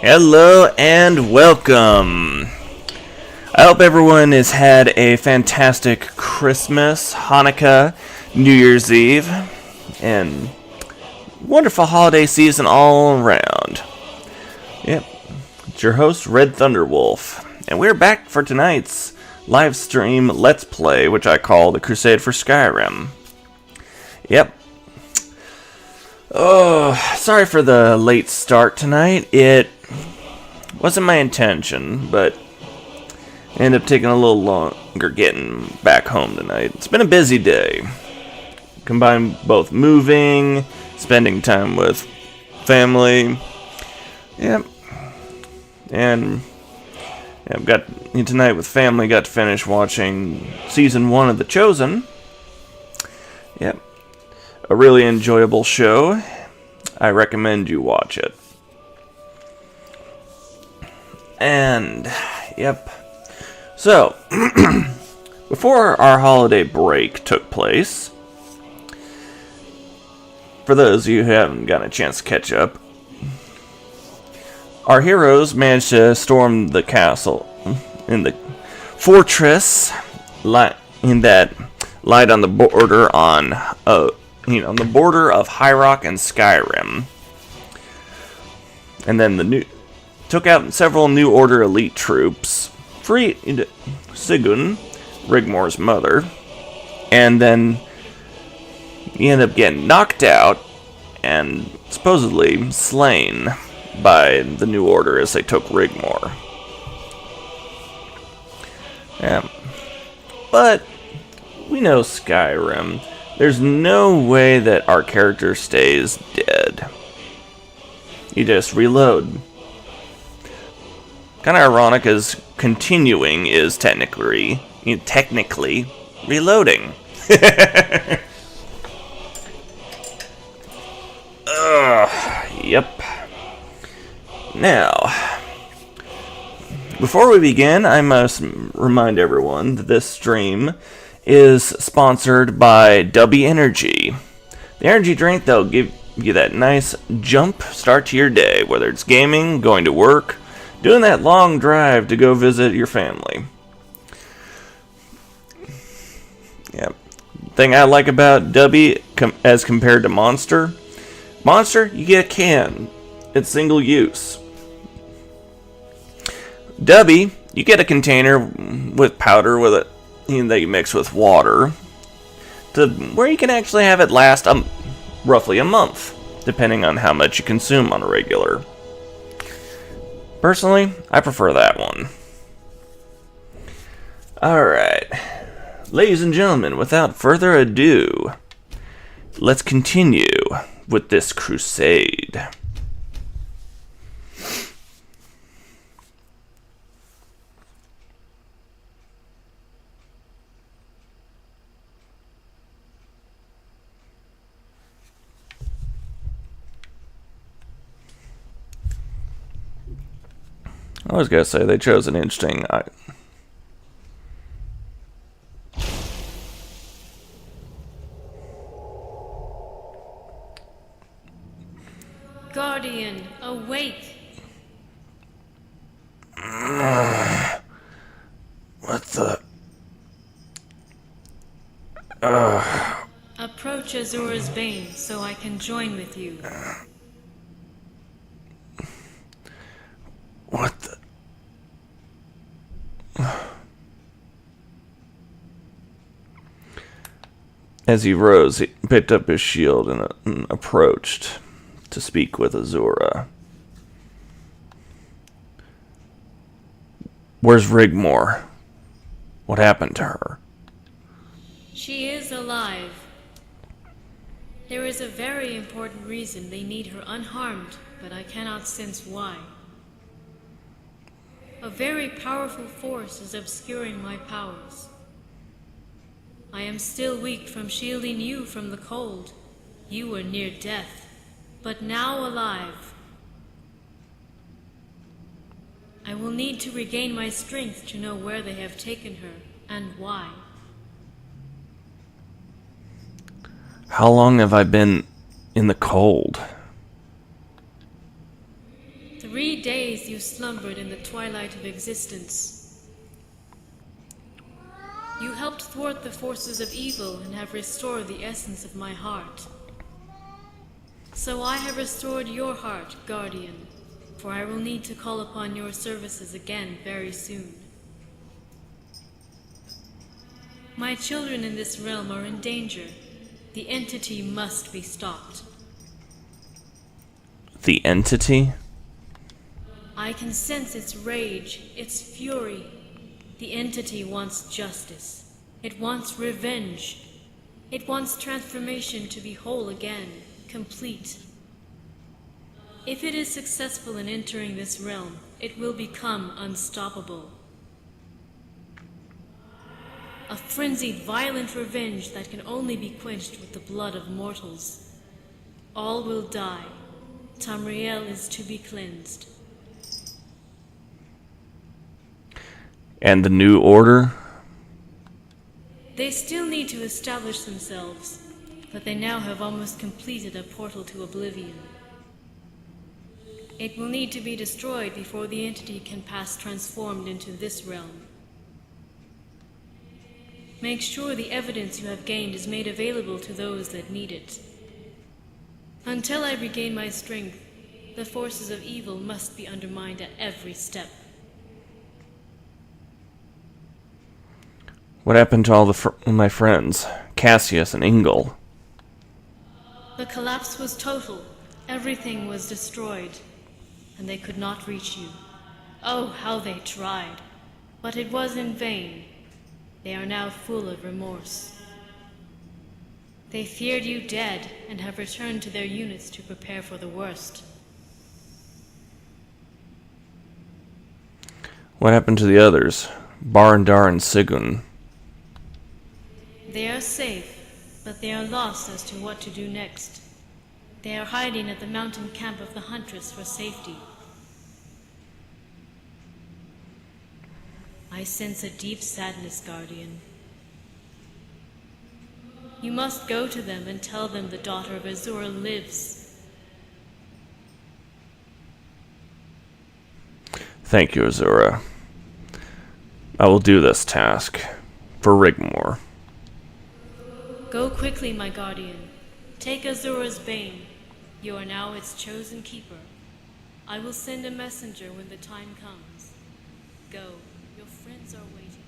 Hello and welcome. I hope everyone has had a fantastic Christmas, Hanukkah, New Year's Eve, and wonderful holiday season all around. Yep, it's your host, Red Thunderwolf, and we're back for tonight's live stream Let's Play, which I call the Crusade for Skyrim. Yep. Oh, sorry for the late start tonight. It wasn't my intention, but ended up taking a little longer getting back home tonight. It's been a busy day. Combine both moving, spending time with family. Yep. And I've got tonight with family, got to finish watching season 1 of The Chosen. Yep. A really enjoyable show. I recommend you watch it. And, yep. So, before our holiday break took place, for those of you who haven't gotten a chance to catch up, our heroes managed to storm the castle in the fortress in that lied on the border on the border of High Rock and Skyrim. And then took out several New Order elite troops, freed Sigun, Rigmor's mother, and then he ended up getting knocked out and supposedly slain by the New Order as they took Rigmor. Yeah. But we know Skyrim. There's no way that our character stays dead. You just reload. Kind of ironic as continuing is technically reloading. Yep. Now, before we begin, I must remind everyone that this stream is sponsored by W Energy. The energy drink that'll give you that nice jump start to your day, whether it's gaming, going to work, doing that long drive to go visit your family. Yeah. Thing I like about W as compared to Monster, you get a can. It's single use. W, you get a container with powder with it that you mix with water to where you can actually have it last roughly a month, depending on how much you consume on a regular. Personally, I prefer that one. Alright, ladies and gentlemen, without further ado, let's continue with this crusade. I was gonna say they chose an interesting. Guardian, awake! What the? Approach Azura's Bane so I can join with you. What the? As he rose, he picked up his shield and approached to speak with Azura. Where's Rigmor? What happened to her? She is alive. There is a very important reason they need her unharmed, but I cannot sense why. A very powerful force is obscuring my powers. I am still weak from shielding you from the cold. You were near death, but now alive. I will need to regain my strength to know where they have taken her and why. How long have I been in the cold? 3 days you slumbered in the twilight of existence. You helped thwart the forces of evil and have restored the essence of my heart. So I have restored your heart, Guardian, for I will need to call upon your services again very soon. My children in this realm are in danger. The entity must be stopped. The entity? I can sense its rage, its fury. The entity wants justice. It wants revenge. It wants transformation to be whole again, complete. If it is successful in entering this realm, it will become unstoppable. A frenzied, violent revenge that can only be quenched with the blood of mortals. All will die. Tamriel is to be cleansed. And the new order? They still need to establish themselves, but they now have almost completed a portal to oblivion. It will need to be destroyed before the entity can pass transformed into this realm. Make sure the evidence you have gained is made available to those that need it. Until I regain my strength, the forces of evil must be undermined at every step. What happened to all my friends? Cassius and Ingle? The collapse was total. Everything was destroyed. And they could not reach you. Oh, how they tried. But it was in vain. They are now full of remorse. They feared you dead and have returned to their units to prepare for the worst. What happened to the others? Barndar and Sigun? They are safe, but they are lost as to what to do next. They are hiding at the mountain camp of the Huntress for safety. I sense a deep sadness, Guardian. You must go to them and tell them the daughter of Azura lives. Thank you, Azura. I will do this task for Rigmor. Go quickly, my Guardian. Take Azura's bane. You are now its chosen keeper. I will send a messenger when the time comes. Go. Your friends are waiting.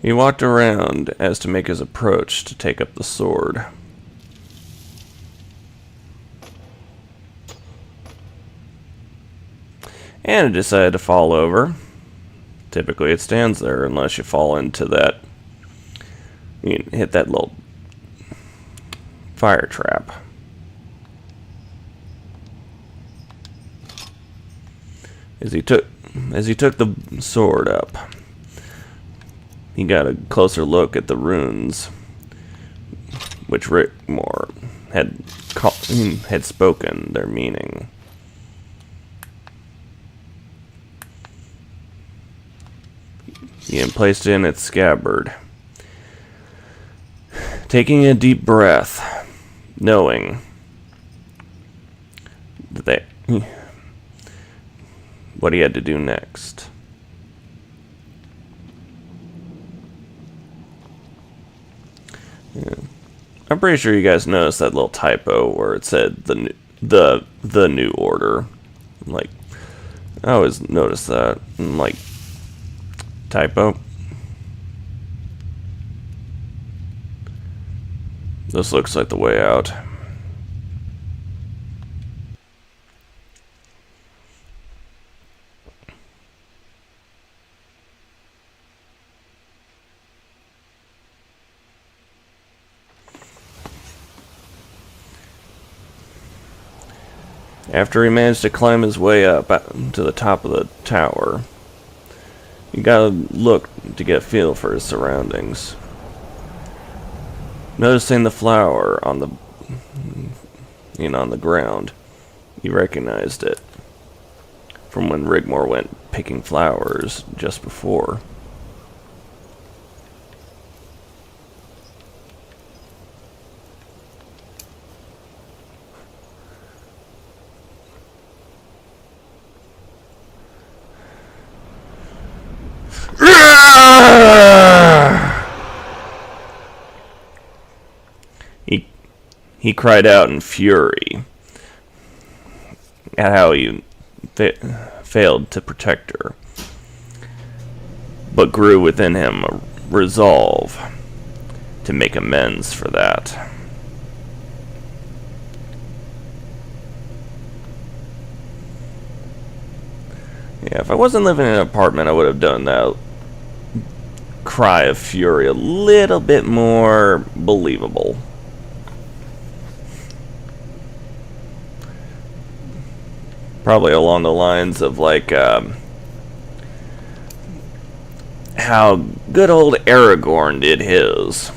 He walked around as to make his approach to take up the sword. And it decided to fall over. Typically it stands there unless you fall into that, you hit that little fire trap. As he took the sword up, he got a closer look at the runes, which Rigmor had spoken their meaning. He had placed it in its scabbard. Taking a deep breath, knowing that what he had to do next. Yeah. I'm pretty sure you guys noticed that little typo where it said the new order. Like, I always notice that. I'm like, typo. This looks like the way out. After he managed to climb his way up to the top of the tower, you gotta look to get a feel for his surroundings. Noticing the flower on the ground, you recognized it from when Rigmor went picking flowers just before. He cried out in fury at how he failed to protect her, but grew within him a resolve to make amends for that. Yeah, if I wasn't living in an apartment, I would have done that cry of fury a little bit more believable. Probably along the lines of like how good old Aragorn did his.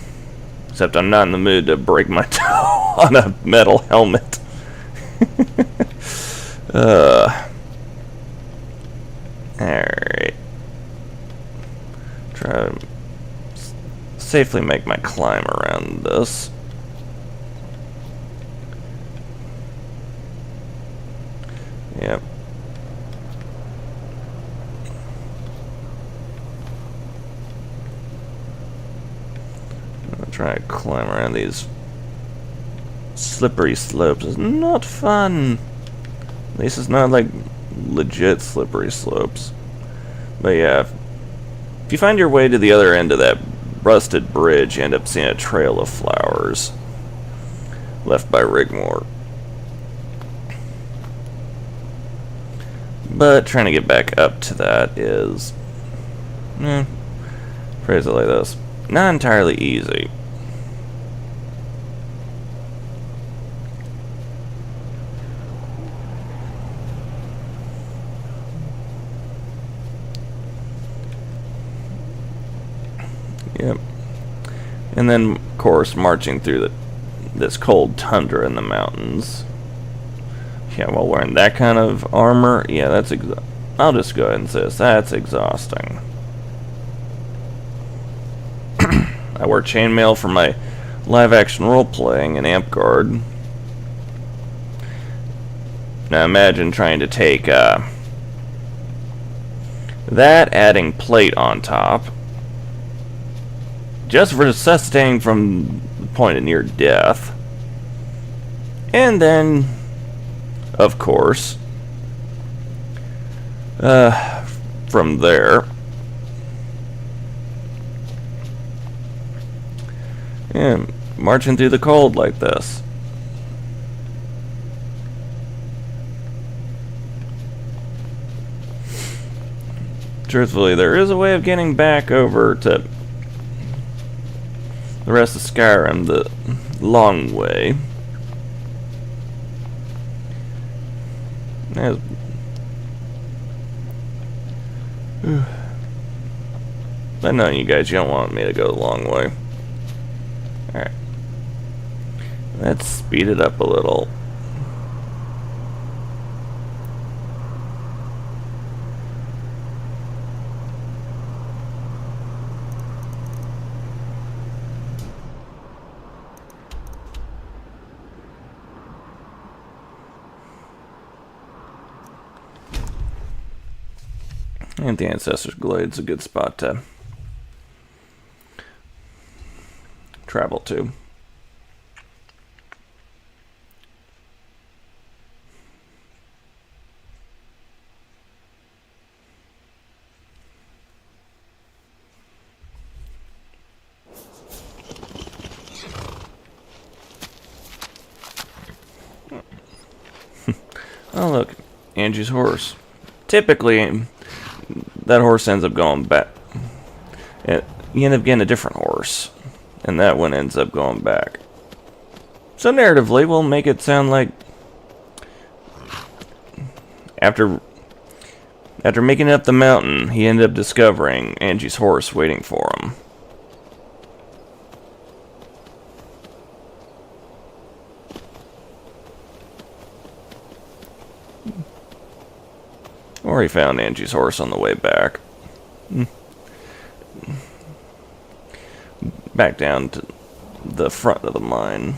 Except I'm not in the mood to break my toe on a metal helmet. Alright. Try to safely make my climb around this. Yep. I'll try to climb around these slippery slopes. It's not fun. At least it's not like legit slippery slopes. But yeah, if you find your way to the other end of that rusted bridge, you end up seeing a trail of flowers left by Rigmor. But trying to get back up to that is, phrase it like this, not entirely easy. Yep. And then, of course, marching through this cold tundra in the mountains. Yeah, while wearing that kind of armor, yeah, that's I'll just go ahead and say this. That's exhausting. I wear chainmail for my live-action role-playing in Ampguard. Now imagine trying to take that, adding plate on top, just resuscitating from the point of near death, and then, of course, from there, and marching through the cold like this. Truthfully, there is a way of getting back over to the rest of Skyrim the long way. I know you guys, you don't want me to go the long way. Alright. Let's speed it up a little. And the Ancestors Glade's a good spot to travel to. Oh look, Angie's horse. Typically, that horse ends up going back. You end up getting a different horse, and that one ends up going back. So narratively, we'll make it sound like after making it up the mountain, he ended up discovering Angie's horse waiting for him. Or he found Angie's horse on the way back. Back down to the front of the mine.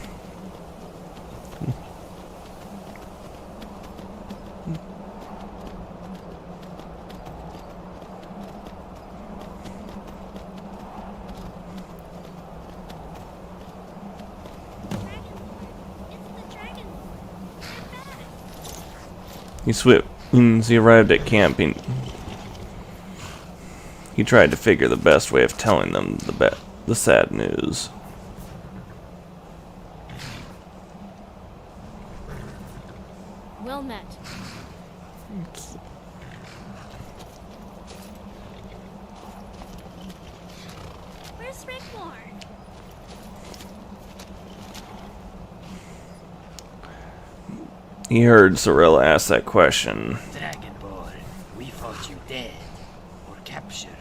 He arrived at camp. He tried to figure the best way of telling them the sad news. Well met. Where's Rigmor? He heard Sorella ask that question. Dragonborn, we thought you dead or captured.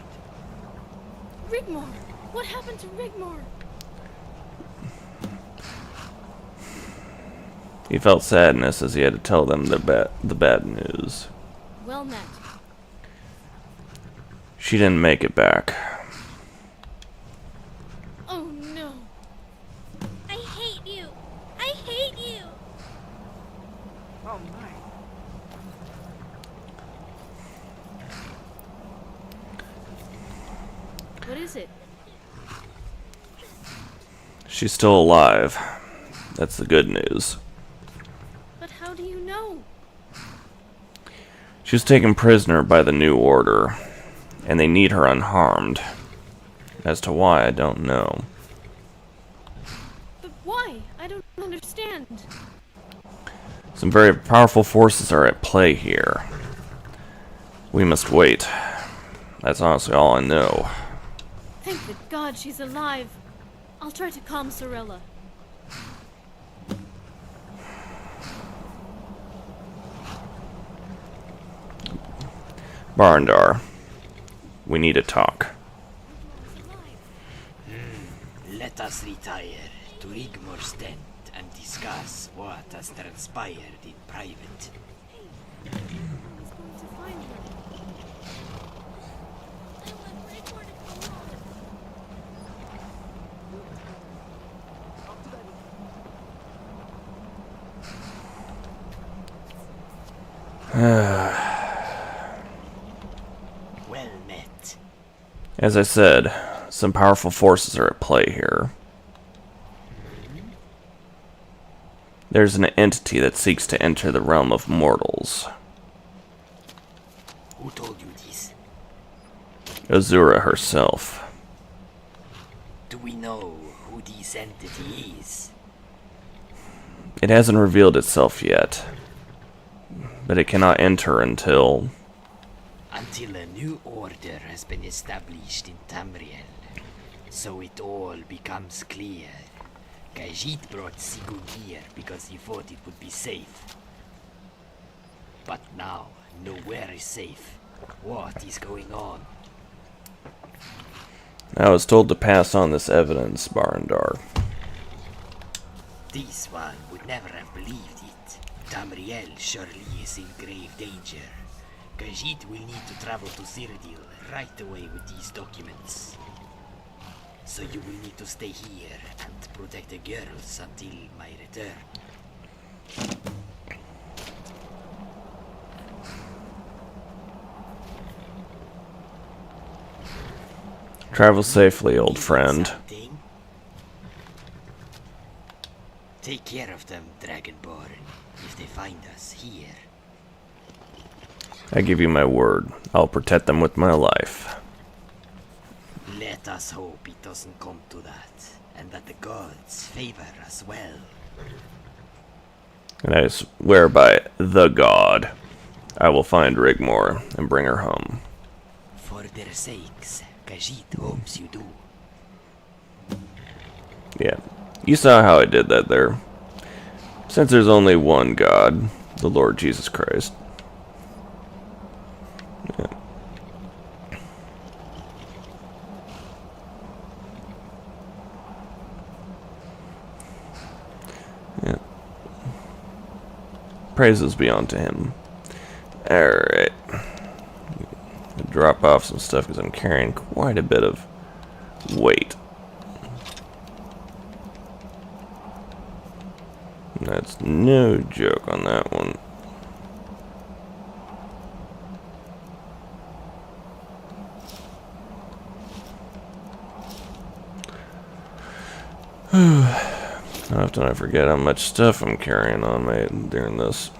Rigmor! What happened to Rigmor? He felt sadness as he had to tell them the bad news. Well met. She didn't make it back. Oh no. I hate you. I hate you. Oh my. What is it? She's still alive. That's the good news. But how do you know? She was taken prisoner by the New Order, and they need her unharmed. As to why, I don't know. But why? I don't understand. Some very powerful forces are at play here. We must wait. That's honestly all I know. Thank the God she's alive. I'll try to calm Sorella. Barndar, we need to talk. Let us retire to Rigmor's tent and discuss what has transpired in private. He's going to find her. I want Rigmor to come home. Well met. As I said, some powerful forces are at play here. There's an entity that seeks to enter the realm of mortals. Who told you this? Azura herself. Do we know who this entity is? It hasn't revealed itself yet, but it cannot enter until... Until a new order has been established in Tamriel. So it all becomes clear. Khajiit brought Sigurd here because he thought it would be safe. But now, nowhere is safe. What is going on? I was told to pass on this evidence, Barndar. This one would never have believed it. Tamriel surely is in grave danger. Khajiit will need to travel to Cyrodiil right away with these documents. So you will need to stay here and protect the girls until my return. Travel safely, old friend. Something? Take care of them, Dragonborn, if they find us here. I give you my word. I'll protect them with my life. Let us hope it doesn't come to that, and that the gods favor us well. And I swear by the god, I will find Rigmor and bring her home. For their sakes, Khajiit hopes you do. Yeah, you saw how I did that there. Since there's only one God, the Lord Jesus Christ. Yeah. Yeah. Praises be unto him. Alright. Drop off some stuff because I'm carrying quite a bit of weight. That's no joke on that one. How often I forget how much stuff I'm carrying on me during this.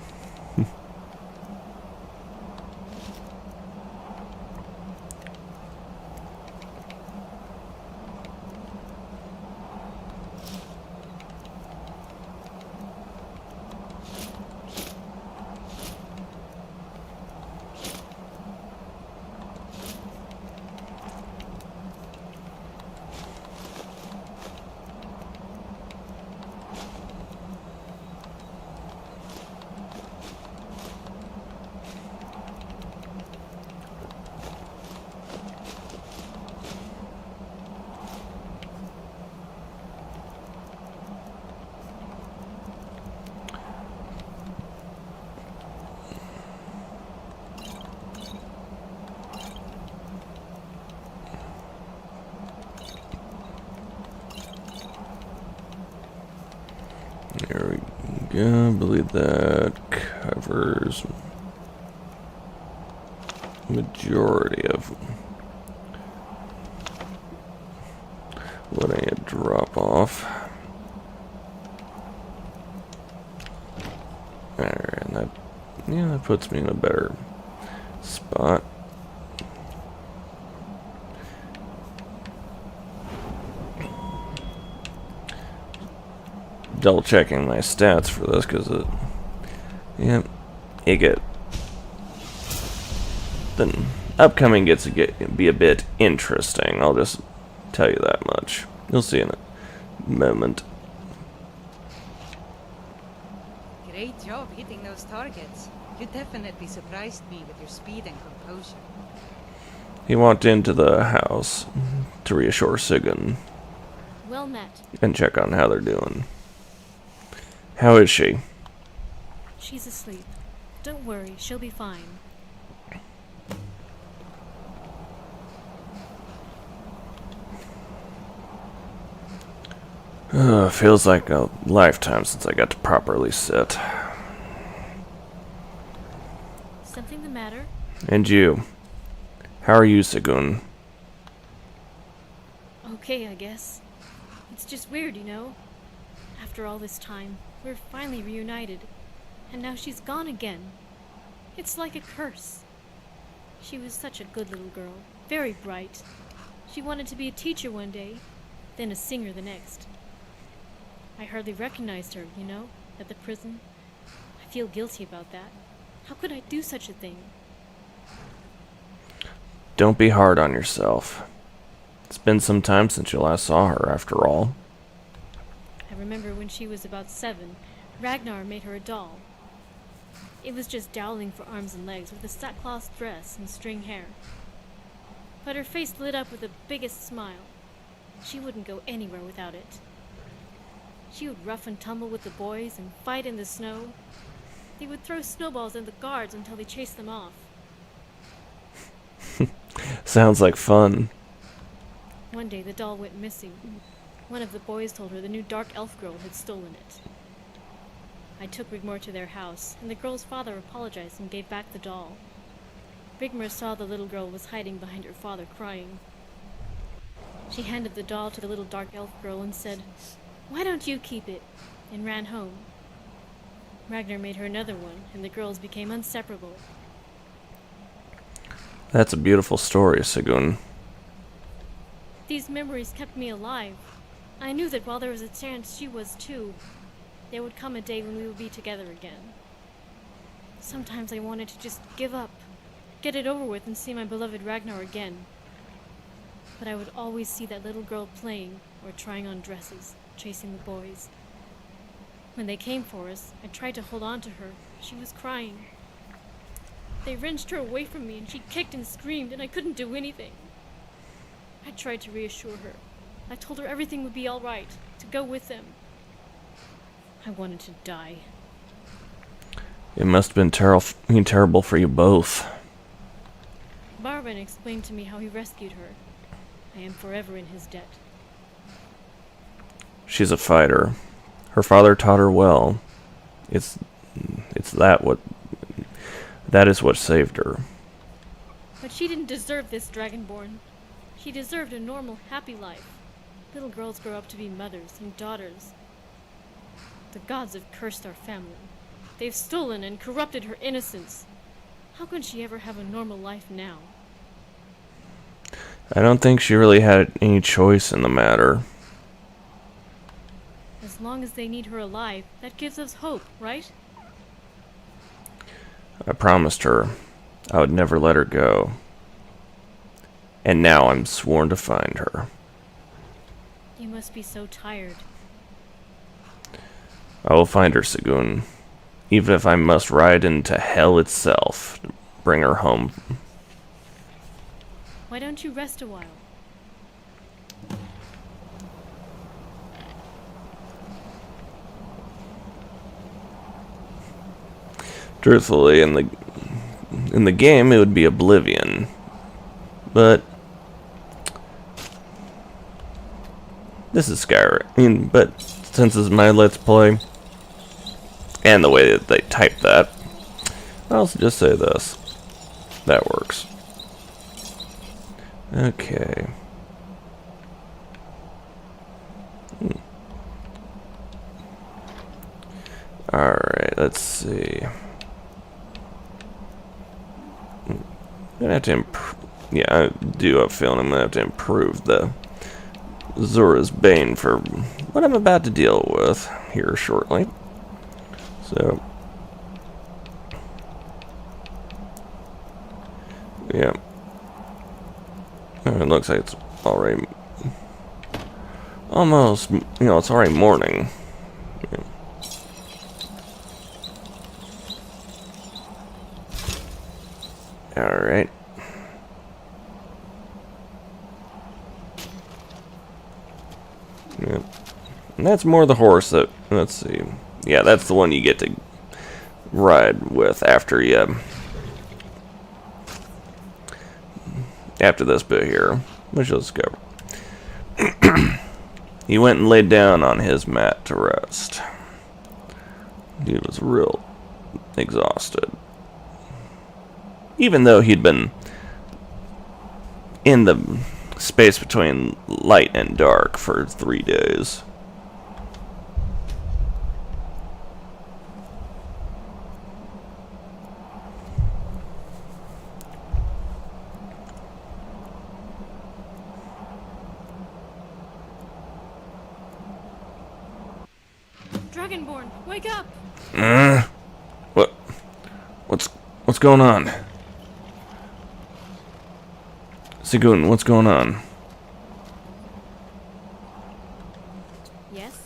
Yeah, I believe that covers majority of what I had drop off. Alright, and that puts me in a better spot. Double checking my stats for this because the upcoming gets to be a bit interesting. I'll just tell you that much. You'll see in a moment. Great job hitting those targets. You definitely surprised me with your speed and composure. He walked into the house to reassure Sigyn Well met. and check on how they're doing. How is she? She's asleep. Don't worry, she'll be fine. Feels like a lifetime since I got to properly sit. Something the matter? And you? How are you, Sigyn? Okay, I guess. It's just weird, you know? After all this time, we're finally reunited. And now she's gone again. It's like a curse. She was such a good little girl. Very bright. She wanted to be a teacher one day, then a singer the next. I hardly recognized her, you know, at the prison. I feel guilty about that. How could I do such a thing? Don't be hard on yourself. It's been some time since you last saw her, after all. I remember when she was about 7, Ragnar made her a doll. It was just dowling for arms and legs with a sackcloth dress and string hair. But her face lit up with the biggest smile. She wouldn't go anywhere without it. She would rough and tumble with the boys and fight in the snow. They would throw snowballs at the guards until they chased them off. Sounds like fun. One day the doll went missing. One of the boys told her the new dark elf girl had stolen it. I took Rigmor to their house, and the girl's father apologized and gave back the doll. Rigmor saw the little girl was hiding behind her father, crying. She handed the doll to the little dark elf girl and said, "Why don't you keep it?" and ran home. Ragnar made her another one, and the girls became inseparable. That's a beautiful story, Sigyn. These memories kept me alive. I knew that while there was a chance she was too, there would come a day when we would be together again. Sometimes I wanted to just give up, get it over with, and see my beloved Ragnar again. But I would always see that little girl playing or trying on dresses, chasing the boys. When they came for us, I tried to hold on to her. She was crying. They wrenched her away from me, and she kicked and screamed, and I couldn't do anything. I tried to reassure her. I told her everything would be all right, to go with them. I wanted to die. It must have been terrible for you both. Barwin explained to me how he rescued her. I am forever in his debt. She's a fighter. Her father taught her well. That is what saved her. But she didn't deserve this, Dragonborn. She deserved a normal, happy life. Little girls grow up to be mothers and daughters. The gods have cursed our family. They've stolen and corrupted her innocence. How can she ever have a normal life now? I don't think she really had any choice in the matter. As long as they need her alive, that gives us hope, right? I promised her I would never let her go. And now I'm sworn to find her. You must be so tired. I will find her, Sigyn. Even if I must ride into hell itself to bring her home. Why don't you rest a while? Truthfully, in the game, it would be Oblivion. But this is Skyrim. But since it's my Let's Play, and the way that they type that. I'll also just say this. That works. Okay. Alright, let's see. I'm gonna have to improve. Yeah, I do have a feeling I'm gonna have to improve the Zora's Bane for what I'm about to deal with here shortly. So, yeah. It looks like it's already almost, it's already morning. Yeah. Alright. Yep. And that's more the horse that, let's see. Yeah, that's the one you get to ride with after you, after this bit here, which you'll discover. He went and laid down on his mat to rest. He was real exhausted. Even though he'd been in the space between light and dark for 3 days. Dragonborn, wake up! What's going on? Sigun, what's going on? Yes?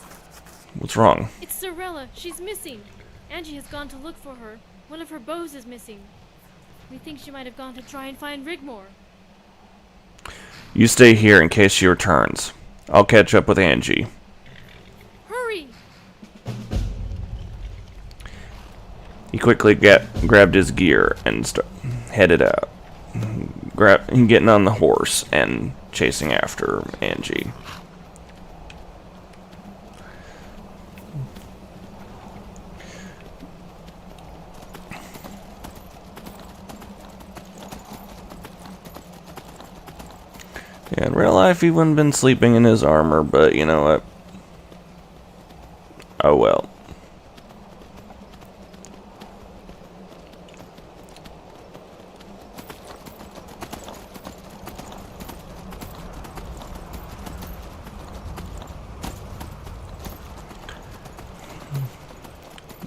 What's wrong? It's Sorella. She's missing. Angie has gone to look for her. One of her bows is missing. We think she might have gone to try and find Rigmor. You stay here in case she returns. I'll catch up with Angie. Hurry! He quickly grabbed his gear and headed out. Getting on the horse and chasing after Angie. Yeah, in real life he wouldn't have been sleeping in his armor, but you know what? Oh well.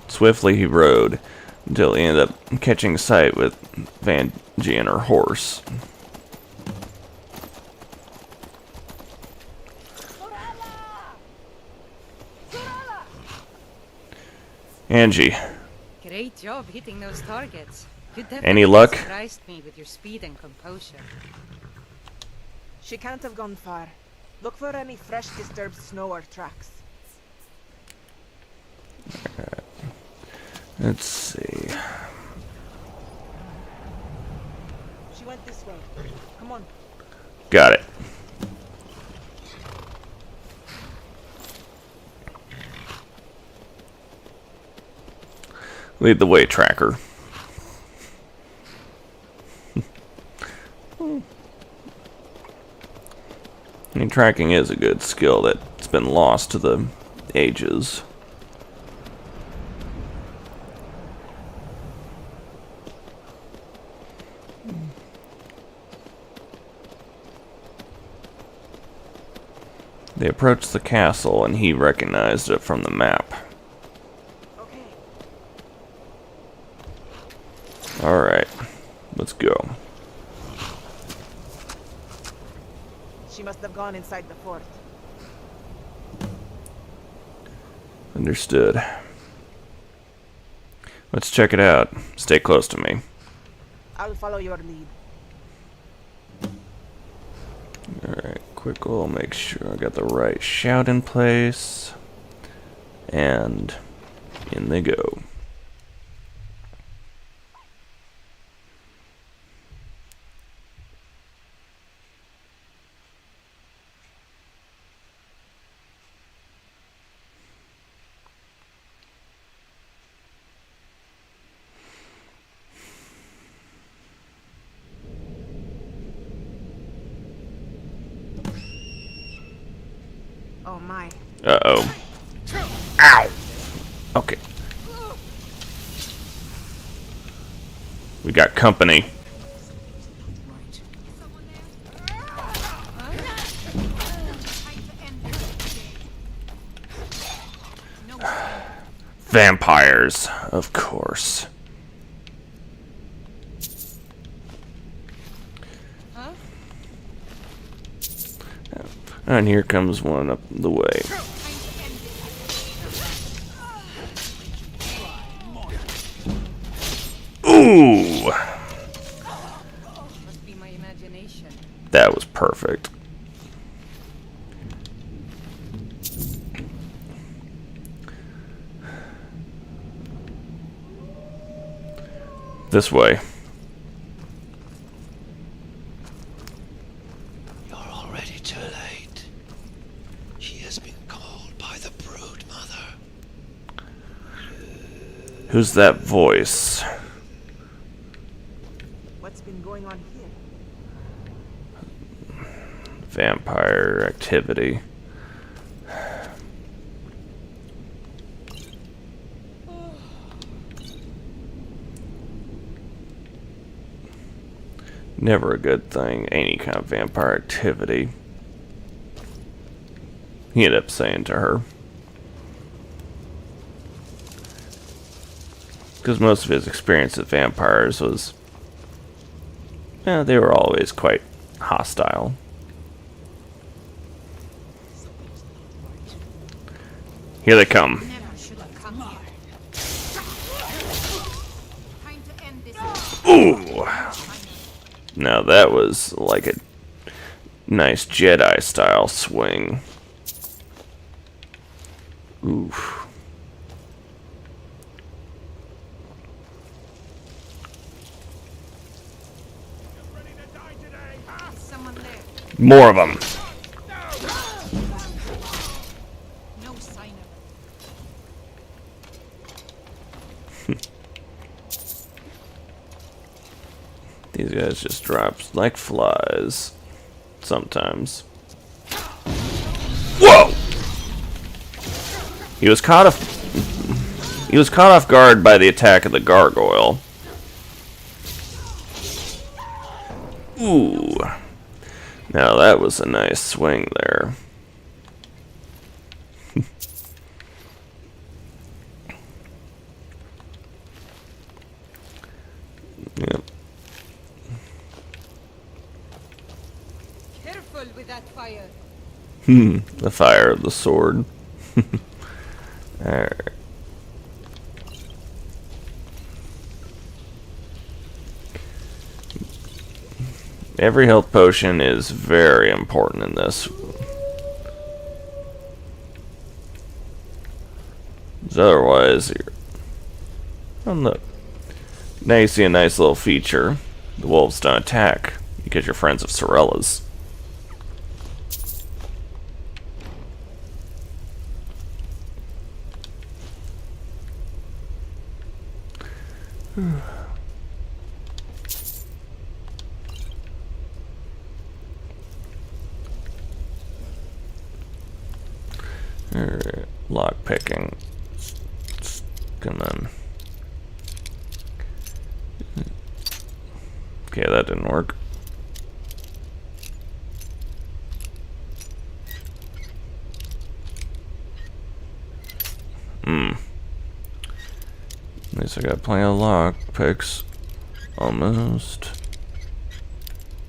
Swiftly he rode until he ended up catching sight with Vanjie and her horse. Angie. Great job hitting those targets. You definitely Any luck? surprised me with your speed and composure. She can't have gone far. Look for any fresh disturbed snow or tracks. Let's see. She went this way. Come on. Got it. Lead the way, tracker. I mean, tracking is a good skill that's been lost to the ages. They approached the castle, and he recognized it from the map. Okay. Alright, let's go. She must have gone inside the fort. Understood. Let's check it out. Stay close to me. I'll follow your lead. Alright, quick, we'll make sure I got the right shout in place. And in they go. Oh my. Uh-oh. Ow! Okay. We got company. Vampires, of course. And here comes one up the way. Ooh! Must be my imagination. That was perfect. This way. You're already too late. She has been called by the brood mother. Who's that voice? What's been going on here? Vampire activity. Never a good thing, any kind of vampire activity. He ended up saying to her. Because most of his experience with vampires was, yeah, they were always quite hostile. Here they come. Never should have come here. Time to end this. Ooh! Now that was like a nice Jedi style swing. Oof. Is someone there? More of them. No sign of These guys just drop like flies. Sometimes. Whoa! He was caught off guard by the attack of the gargoyle. Ooh. Now that was a nice swing there. Yep. Careful with that fire. The fire of the sword. Alright. Every health potion is very important in this. 'Cause otherwise, you're on the. Now you see a nice little feature. The wolves don't attack because you're friends of Sorella's. Alright, lock picking. Come on. Okay, that didn't work. At least I got plenty of lock picks. Almost.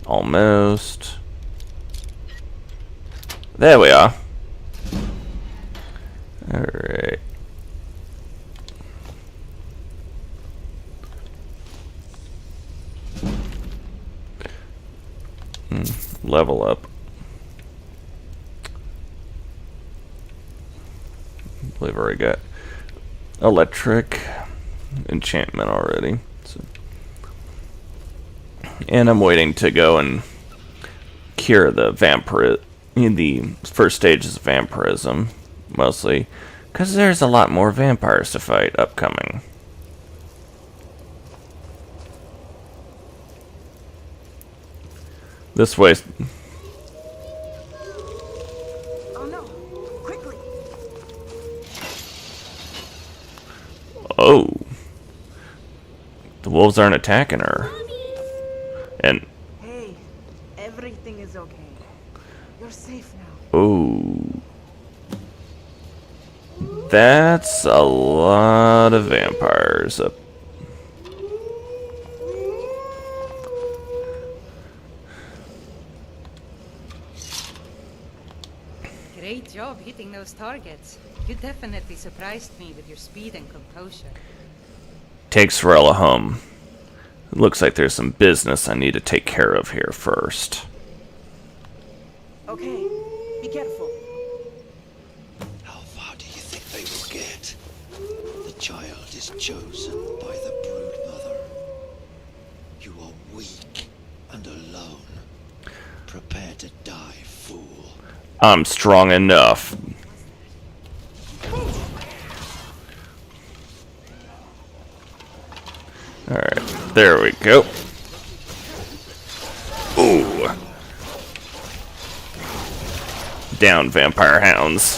Almost. There we are. Alright. Level up. I believe I already got electric enchantment already. So. And I'm waiting to go and cure the the first stages of vampirism, mostly because there's a lot more vampires to fight upcoming. This way. Oh no. wolves aren't attacking her. And Hey, everything is okay. You're safe now. oh, that's a lot of vampires up. Great job hitting those targets. You definitely surprised me with your speed and composure. Take Sorella home. It looks like there's some business I need to take care of here first. Okay, be careful. How far do you think they will get? The child is chosen by the brood mother. You are weak and alone. Prepare to die, fool. I'm strong enough. Alright, there we go. Ooh. Down, vampire hounds.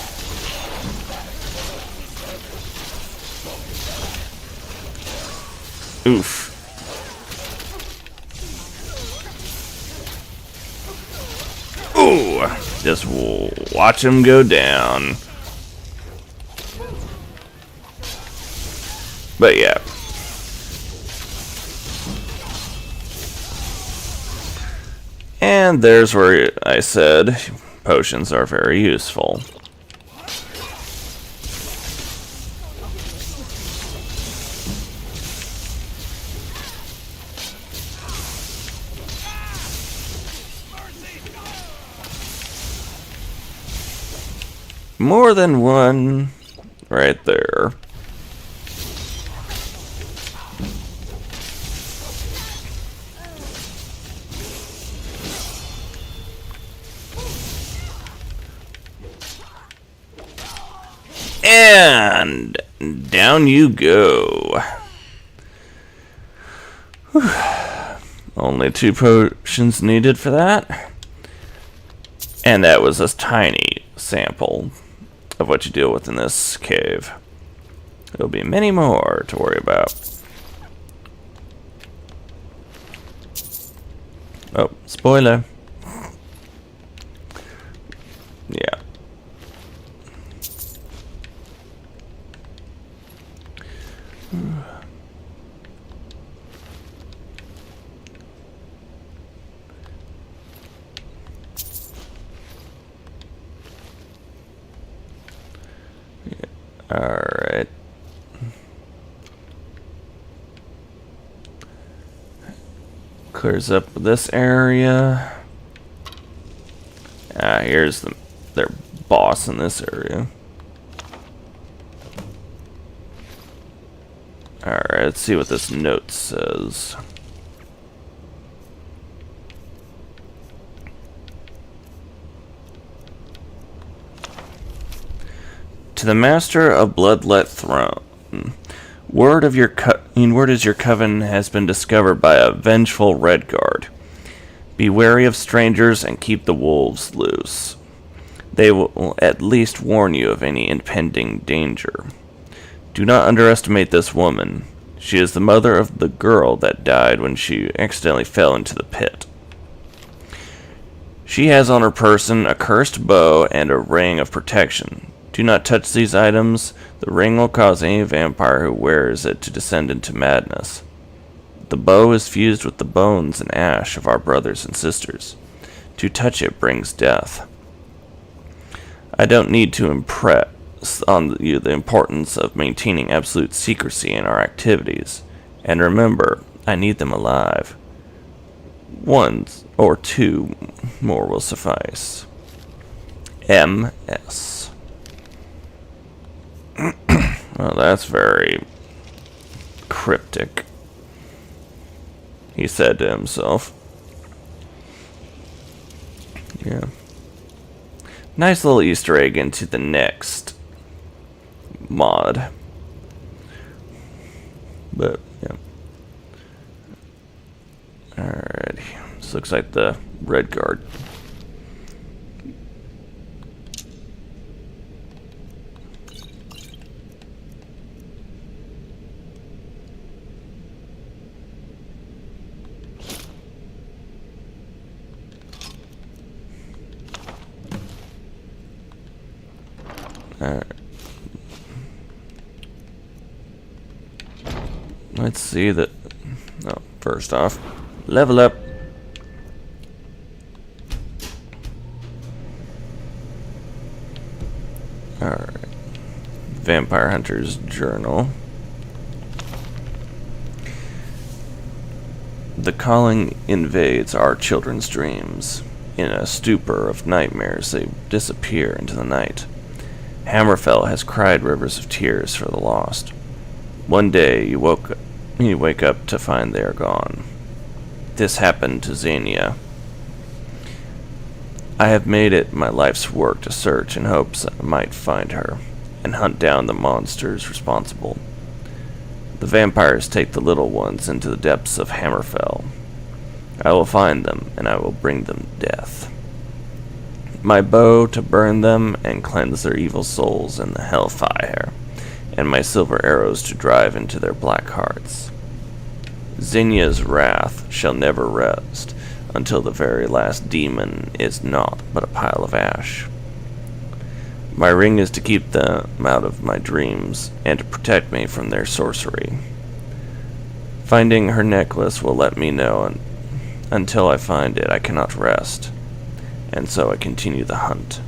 Oof. Ooh. Just watch him go down. But yeah. And there's where I said potions are very useful. More than one right there. And down you go. Whew. Only 2 potions needed for that. And that was a tiny sample of what you deal with in this cave. There'll be many more to worry about. Oh, spoiler. Yeah. Alright. Clears up this area. Here's their boss in this area. Alright, let's see what this note says. To the Master of Bloodlet Throne, word is your coven has been discovered by a vengeful Redguard. Be wary of strangers and keep the wolves loose. They will at least warn you of any impending danger. Do not underestimate this woman. She is the mother of the girl that died when she accidentally fell into the pit. She has on her person a cursed bow and a ring of protection. Do not touch these items. The ring will cause any vampire who wears it to descend into madness. The bow is fused with the bones and ash of our brothers and sisters. To touch it brings death. I don't need to impress on you the importance of maintaining absolute secrecy in our activities. And remember, I need them alive. 1 or 2 more will suffice. M.S. Well, that's very cryptic, he said to himself. Yeah. Nice little Easter egg into the next mod. But, yeah. Alrighty. This looks like the Redguard. Alright. Let's see that. Oh, first off, level up. Alright. Vampire Hunter's Journal. The calling invades our children's dreams. In a stupor of nightmares, they disappear into the night. Hammerfell has cried rivers of tears for the lost. One day, you wake up to find they are gone. This happened to Xenia. I have made it my life's work to search in hopes I might find her, and hunt down the monsters responsible. The vampires take the little ones into the depths of Hammerfell. I will find them, and I will bring them death. My bow to burn them and cleanse their evil souls in the hellfire, and my silver arrows to drive into their black hearts. Xenia's wrath shall never rest until the very last demon is naught but a pile of ash. My ring is to keep them out of my dreams and to protect me from their sorcery. Finding her necklace will let me know, and until I find it I cannot rest, and so I continue the hunt.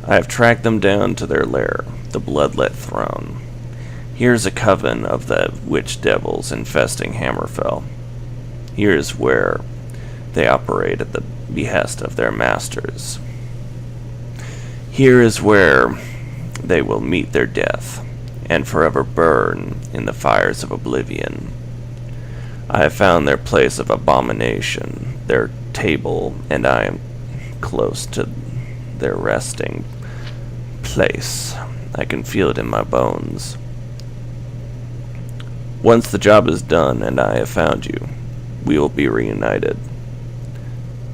I have tracked them down to their lair, the Bloodlet Throne. Here is a coven of the witch devils infesting Hammerfell. Here is where they operate at the behest of their masters. Here is where they will meet their death, and forever burn in the fires of oblivion. I have found their place of abomination, their table, and I am close to their resting place. I can feel it in my bones. Once the job is done and I have found you, we will be reunited.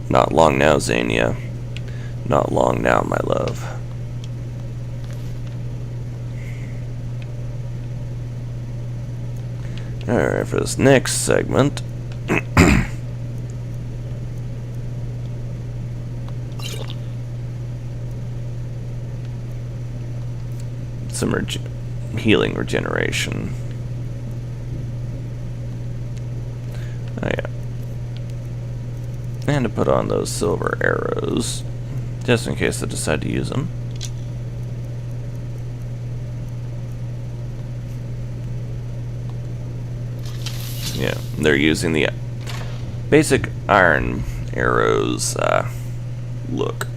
Not long now, Xenia. Not long now, my love. Alright, for this next segment, some healing regeneration. Oh yeah. And to put on those silver arrows, just in case I decide to use them. Yeah, they're using the basic iron arrows look.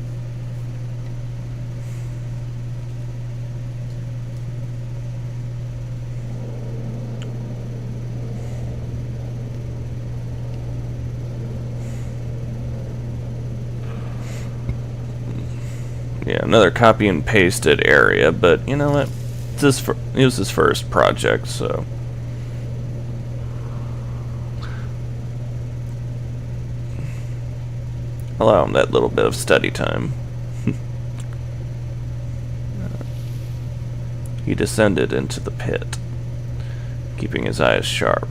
Yeah, another copy and pasted area, but you know what? It was his first project, so. Allow him that little bit of study time. He descended into the pit, keeping his eyes sharp,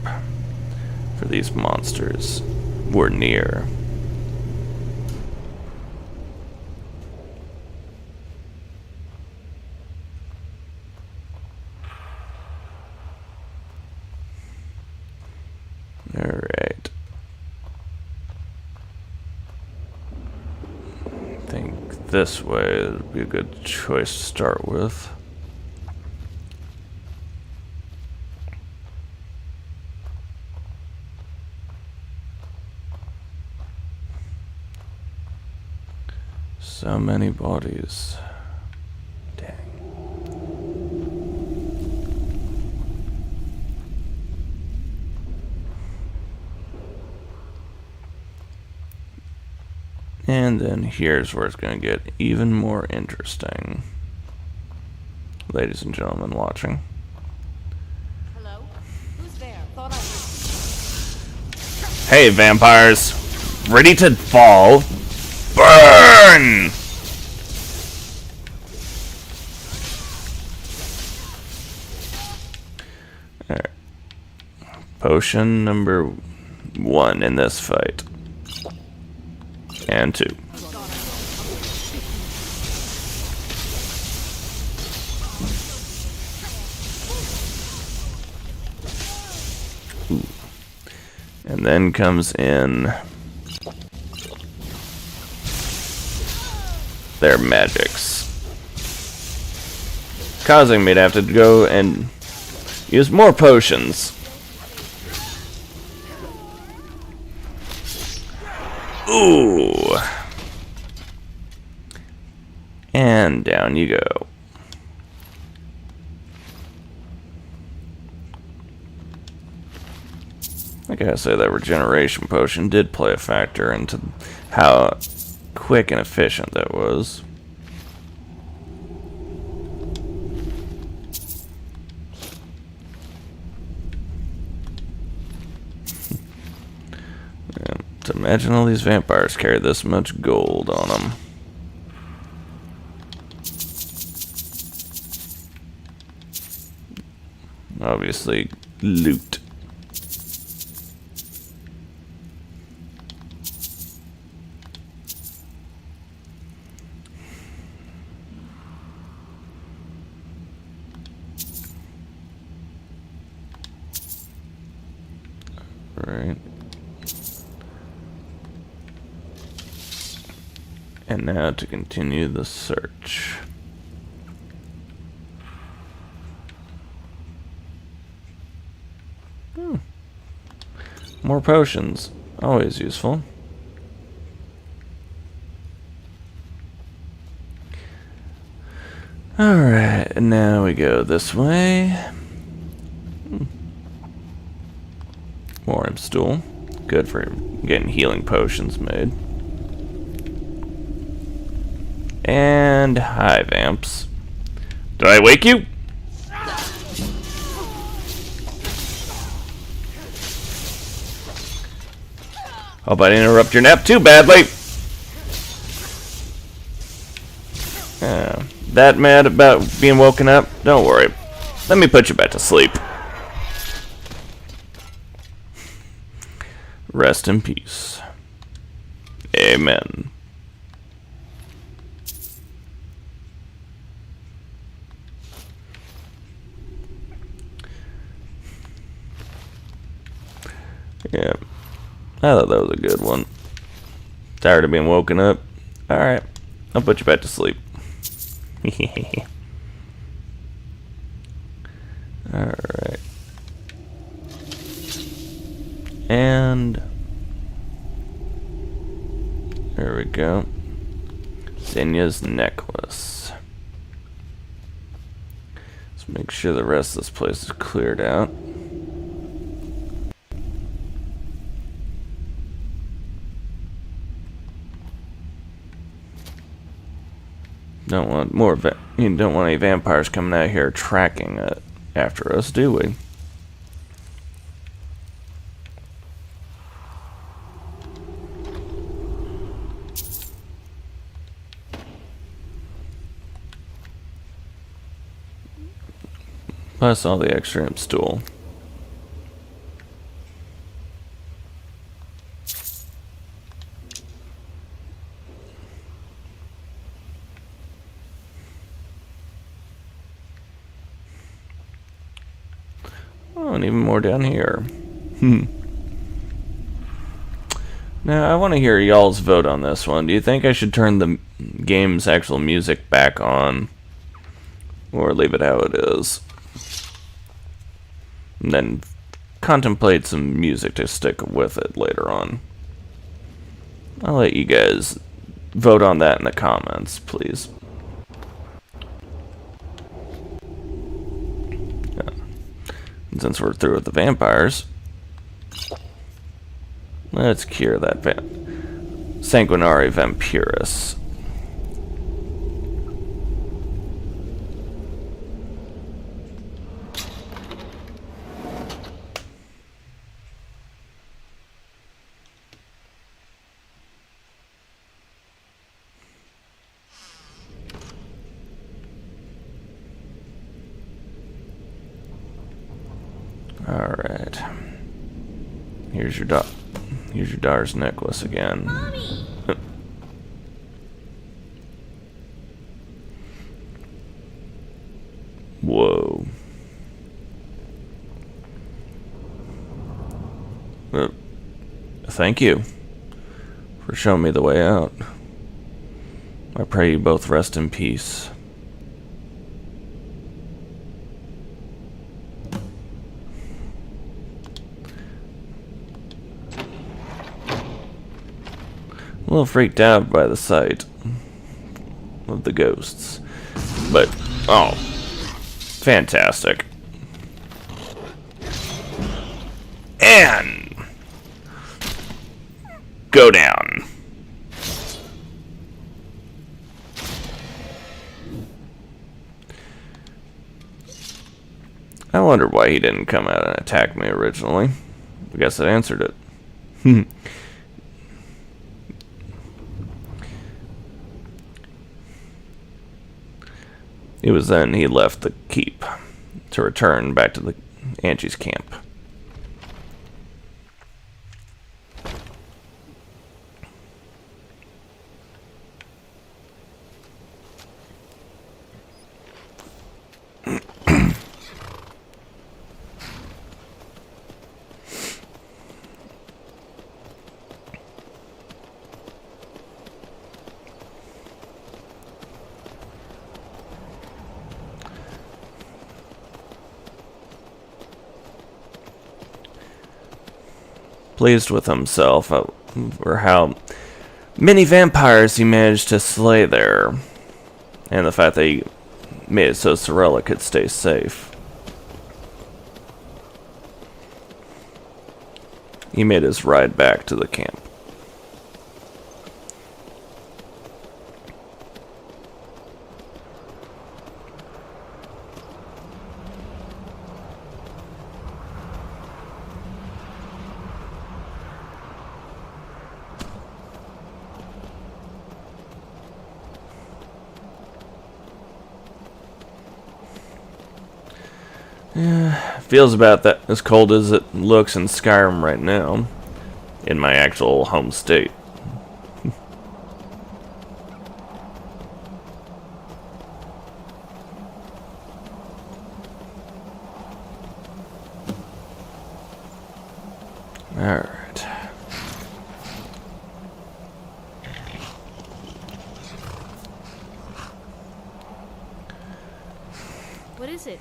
for these monsters were near. Alright. I think this way would be a good choice to start with. So many bodies. Dang. And then here's where it's going to get even more interesting. Ladies and gentlemen watching. Hello? Who's there? Thought I Hey, vampires! Ready to fall? Burn! Alright. Potion number 1 in this fight. And 2. And then comes in their magics, causing me to have to go and use more potions. Ooh. And down you go. I gotta say that regeneration potion did play a factor into how quick and efficient that was. Yeah, to imagine all these vampires carry this much gold on them. Obviously, loot. Right. And now to continue the search. More potions. Always useful. Alright, and now we go this way. More stool. Good for getting healing potions made. And hi, vamps. Did I wake you? Hope I didn't interrupt your nap too badly. That mad about being woken up? Don't worry. Let me put you back to sleep. Rest in peace. Amen. Yeah. I thought that was a good one. Tired of being woken up? Alright. I'll put you back to sleep. Alright. And there we go. Zinya's necklace. Let's make sure the rest of this place is cleared out. Don't want more. You don't want any vampires coming out here tracking after us, do we? Plus all the extra imp stool. Oh, and even more down here. Now, I want to hear y'all's vote on this one. Do you think I should turn the game's actual music back on? Or leave it how it is? And then contemplate some music to stick with it later on. I'll let you guys vote on that in the comments, please. Since we're through with the vampires, let's cure that Sanguinari Vampirus. Alright. Here's your daughter's necklace again. Mommy! Whoa. Thank you for showing me the way out. I pray you both rest in peace. A little freaked out by the sight of the ghosts, but oh, fantastic. And go down. I wonder why he didn't come out and attack me originally. I guess it answered it. It was then he left the keep to return back to the Angie's camp. Pleased with himself for how many vampires he managed to slay there, and the fact that he made it so Sorella could stay safe. He made his ride back to the camp. Feels about that as cold as it looks in Skyrim right now, in my actual home state. Alright. What is it?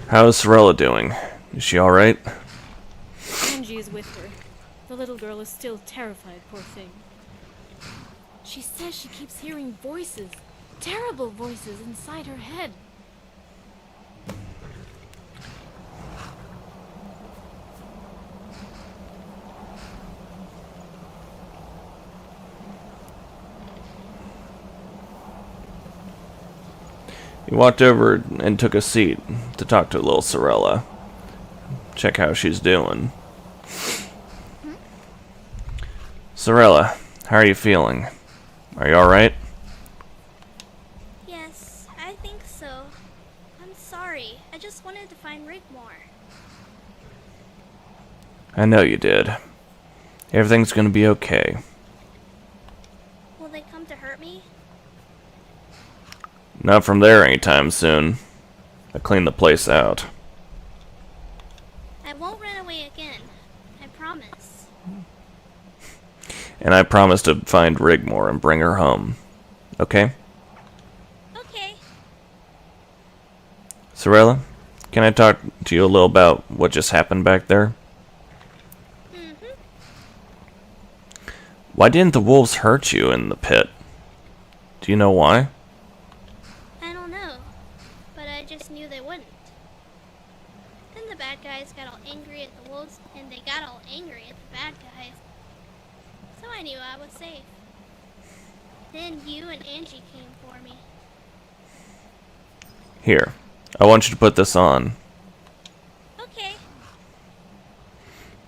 How is Sorella doing? Is she alright? Angie is with her. The little girl is still terrified, poor thing. She says she keeps hearing voices. Terrible voices inside her head. He walked over and took a seat to talk to little Sorella. Check how she's doing. Sorella, how are you feeling? Are you alright? Yes, I think so. I'm sorry. I just wanted to find Rigmor. I know you did. Everything's gonna be okay. Will they come to hurt me? Not from there anytime soon. I cleaned the place out. I won't run away again. I promise. And I promise to find Rigmor and bring her home. Okay? Okay. Sorella, can I talk to you a little about what just happened back there? Mm-hmm. Why didn't the wolves hurt you in the pit? Do you know why? I don't know, but I just knew they wouldn't. Then the bad guys got all angry at the wolves, and they got all angry at the bad guys. So I knew I was safe. Then you and Angie came for me. Here, I want you to put this on. Okay.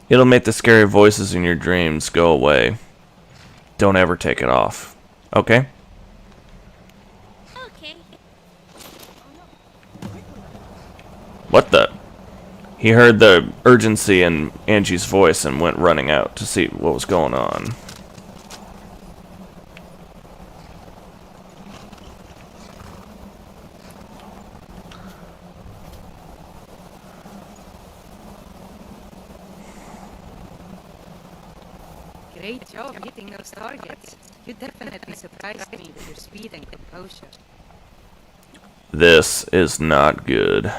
It'll make the scary voices in your dreams go away. Don't ever take it off. Okay? Okay. What the? He heard the urgency in Angie's voice and went running out to see what was going on. Great job hitting those targets. You definitely surprised me with your speed and composure. This is not good.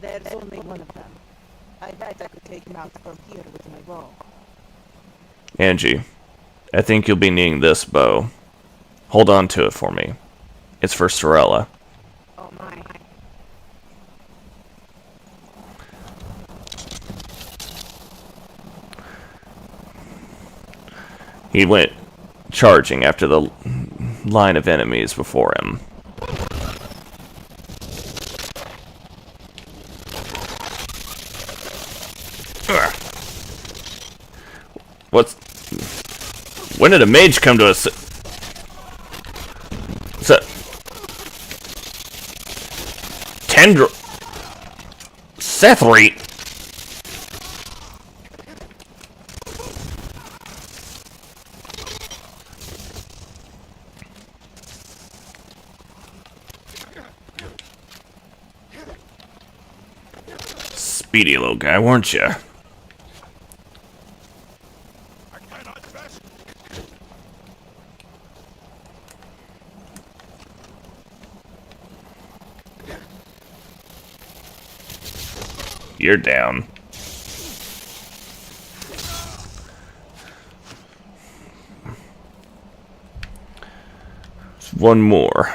There's only one of them. I bet I could take him out from here with my bow. Angie, I think you'll be needing this bow. Hold on to it for me. It's for Sorella. Oh my. He went charging after the line of enemies before him. Ugh. When did a mage come to us? Tendril Sethri. Speedy little guy, weren't you? You're down. One more.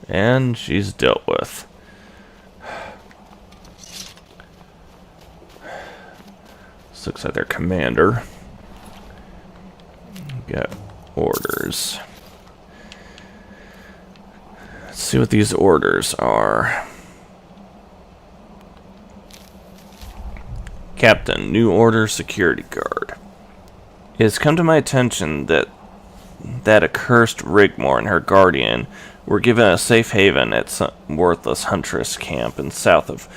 And she's dealt with. This looks like their commander. Got orders. Let's see what these orders are. Captain, new order security guard. It has come to my attention that accursed Rigmor and her guardian were given a safe haven at some worthless huntress camp in south of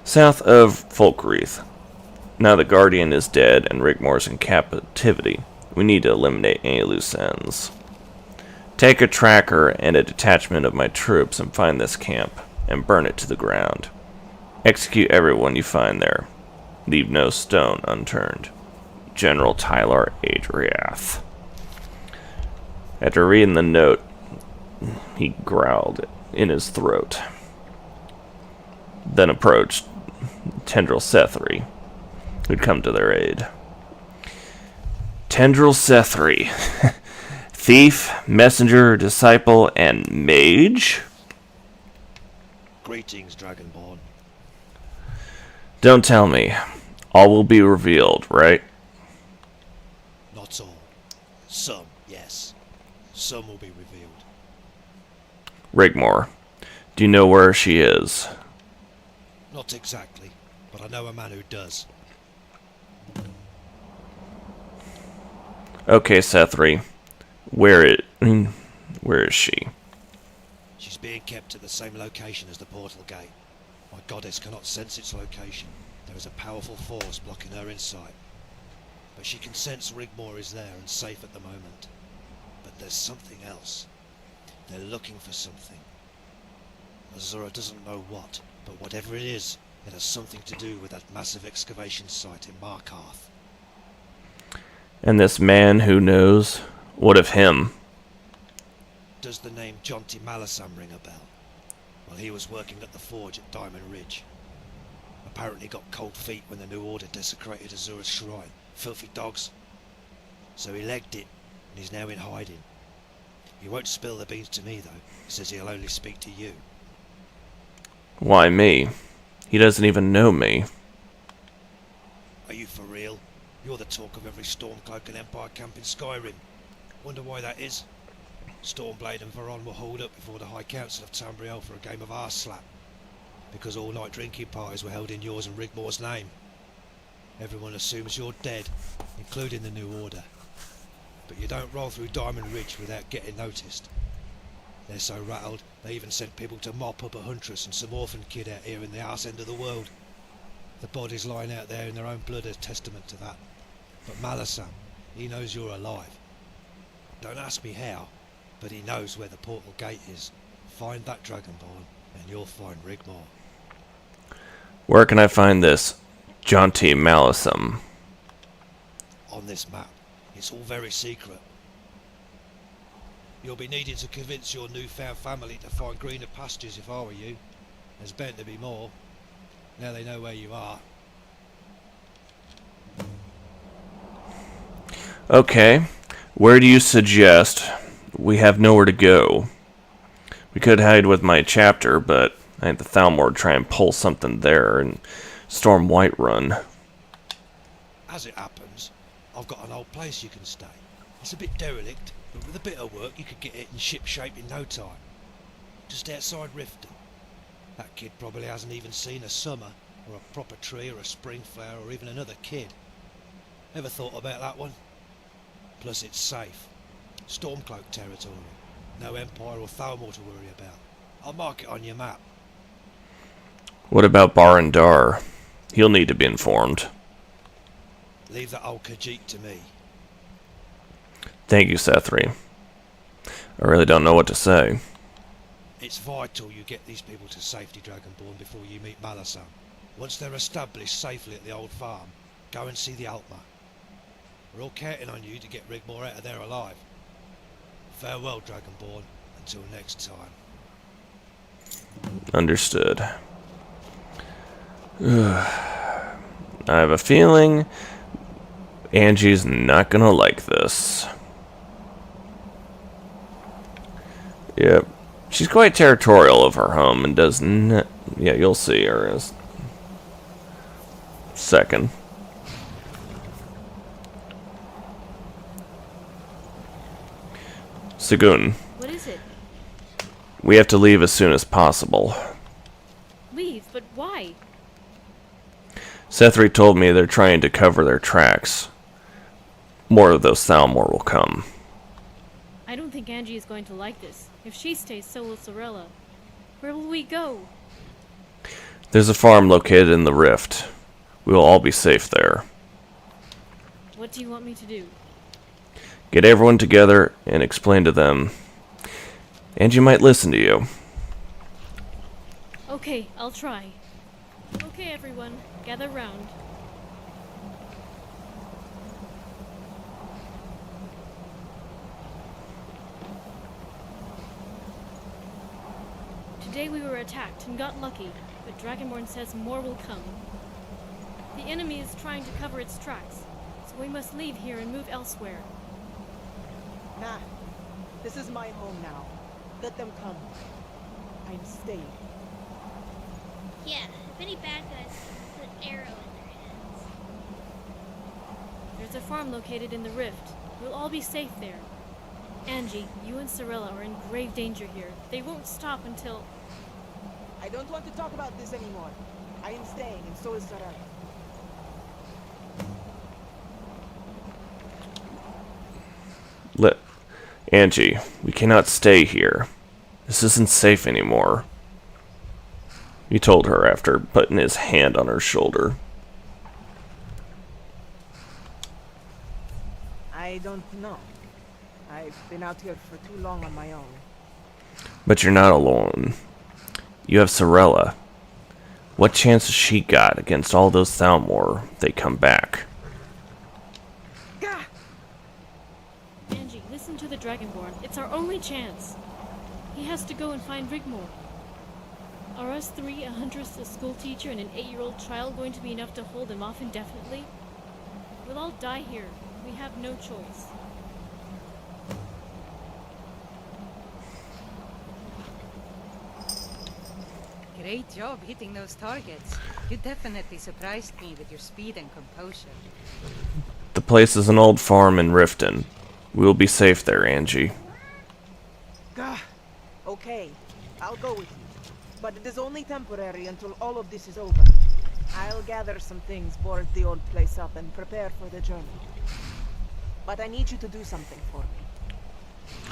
Folkreath. Now the guardian is dead and Rigmor's in captivity. We need to eliminate any loose ends. Take a tracker and a detachment of my troops and find this camp, and burn it to the ground. Execute everyone you find there. Leave no stone unturned. General Tyler Adriath. After reading the note, he growled in his throat. Then approached Tendril Sethri, who'd come to their aid. Tendril Sethri. Thief, messenger, disciple, and mage? Greetings, Dragonborn. Don't tell me. All will be revealed, right? Not all. Some, yes. Some will be revealed. Rigmor, do you know where she is? Not exactly, but I know a man who does. Okay, Sethri. Where is she? She's being kept at the same location as the portal gate. My goddess cannot sense its location. There is a powerful force blocking her insight. But she can sense Rigmor is there and safe at the moment. But there's something else. They're looking for something. Azura doesn't know what, but whatever it is, it has something to do with that massive excavation site in Markarth. And this man who knows, what of him? Does the name Jonty Malasam ring a bell? Well, he was working at the forge at Diamond Ridge. Apparently got cold feet when the New Order desecrated Azura's shrine. Filthy dogs. So he legged it, and he's now in hiding. He won't spill the beans to me, though. He says he'll only speak to you. Why me? He doesn't even know me. Are you for real? You're the talk of every Stormcloak and Empire camp in Skyrim. Wonder why that is? Stormblade and Varon were hauled up before the High Council of Tamriel for a game of arse slap. Because all-night drinking parties were held in yours and Rigmor's name. Everyone assumes you're dead, including the New Order. But you don't roll through Diamond Ridge without getting noticed. They're so rattled, they even sent people to mop up a huntress and some orphan kid out here in the arse end of the world. The bodies lying out there in their own blood are testament to that. But Malasam, he knows you're alive. Don't ask me how, but he knows where the portal gate is. Find that Dragonborn, and you'll find Rigmor. Where can I find this jaunty Malisum? On this map, it's all very secret. You'll be needing to convince your newfound family to find greener pastures if I were you. There's bound to be more. Now they know where you are. Okay, where do you suggest? We have nowhere to go. We could hide with my chapter, but I think the Thalmor would try and pull something there and storm Whiterun. As it happens, I've got an old place you can stay. It's a bit derelict, but with a bit of work you could get it in ship shape in no time. Just outside Riften. That kid probably hasn't even seen a summer, or a proper tree, or a spring flower, or even another kid. Ever thought about that one? Plus it's safe. Stormcloak territory. No Empire or Thalmor to worry about. I'll mark it on your map. What about Barandar? He'll need to be informed. Leave that old Khajiit to me. Thank you, Sethri. I really don't know what to say. It's vital you get these people to safety, Dragonborn, before you meet Malasam. Once they're established safely at the old farm, go and see the Altmer. We're all counting on you to get Rigmor out of there alive. Farewell, Dragonborn, until next time. Understood. I have a feeling Angie's not gonna like this. Yep. She's quite territorial of her home and does not... Yeah, you'll see her in a second. Sagun, What is it? we have to leave as soon as possible. Leave, but why? Sethri told me they're trying to cover their tracks. More of those Thalmor will come. I don't think Angie is going to like this. If she stays, so will Sorella. Where will we go? There's a farm located in the rift. We will all be safe there. What do you want me to do? Get everyone together and explain to them. Angie might listen to you. Okay, I'll try. Okay, everyone, gather round. Today we were attacked and got lucky, but Dragonborn says more will come. The enemy is trying to cover its tracks, so we must leave here and move elsewhere. Nah. This is my home now. Let them come. I'm staying. Yeah, if any bad guys put an arrow in their heads. There's a farm located in the rift. We'll all be safe there. Angie, you and Sorella are in grave danger here. They won't stop until... I don't want to talk about this anymore. I am staying, and so is Sorella. Angie, we cannot stay here. This isn't safe anymore. He told her after putting his hand on her shoulder. I don't know. I've been out here for too long on my own. But you're not alone. You have Sorella. What chance has she got against all those Thalmor if they come back? Gah! Angie, listen to the Dragonborn. It's our only chance. He has to go and find Rigmor. Are us three, a huntress, a schoolteacher, and an 8-year-old child going to be enough to hold him off indefinitely? We'll all die here. We have no choice. Great job hitting those targets. You definitely surprised me with your speed and composure. The place is an old farm in Riften. We will be safe there, Angie. Gah! Okay, I'll go with you. But it is only temporary until all of this is over. I'll gather some things, board the old place up, and prepare for the journey. But I need you to do something for me.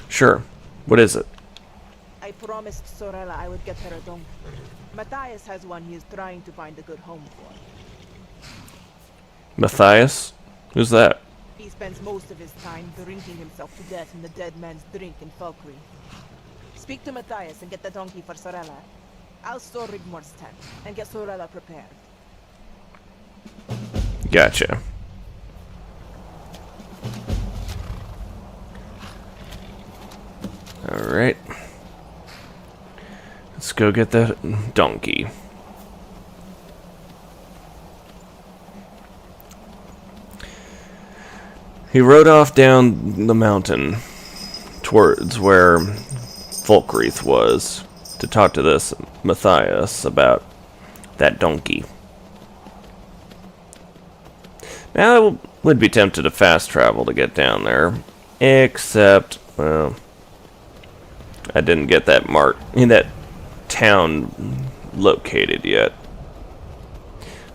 Sure. What is it? I promised Sorella I would get her a donkey. Matthias has one he is trying to find a good home for. Matthias? Who's that? He spends most of his time drinking himself to death in the dead man's drink in Falkreath. Speak to Matthias and get the donkey for Sorella. I'll store Rigmor's tent and get Sorella prepared. Gotcha. Alright. Let's go get that donkey. He rode off down the mountain towards where Volkreath was to talk to this Matthias about that donkey. Now I would be tempted to fast travel to get down there, except, well, I didn't get that that town located yet.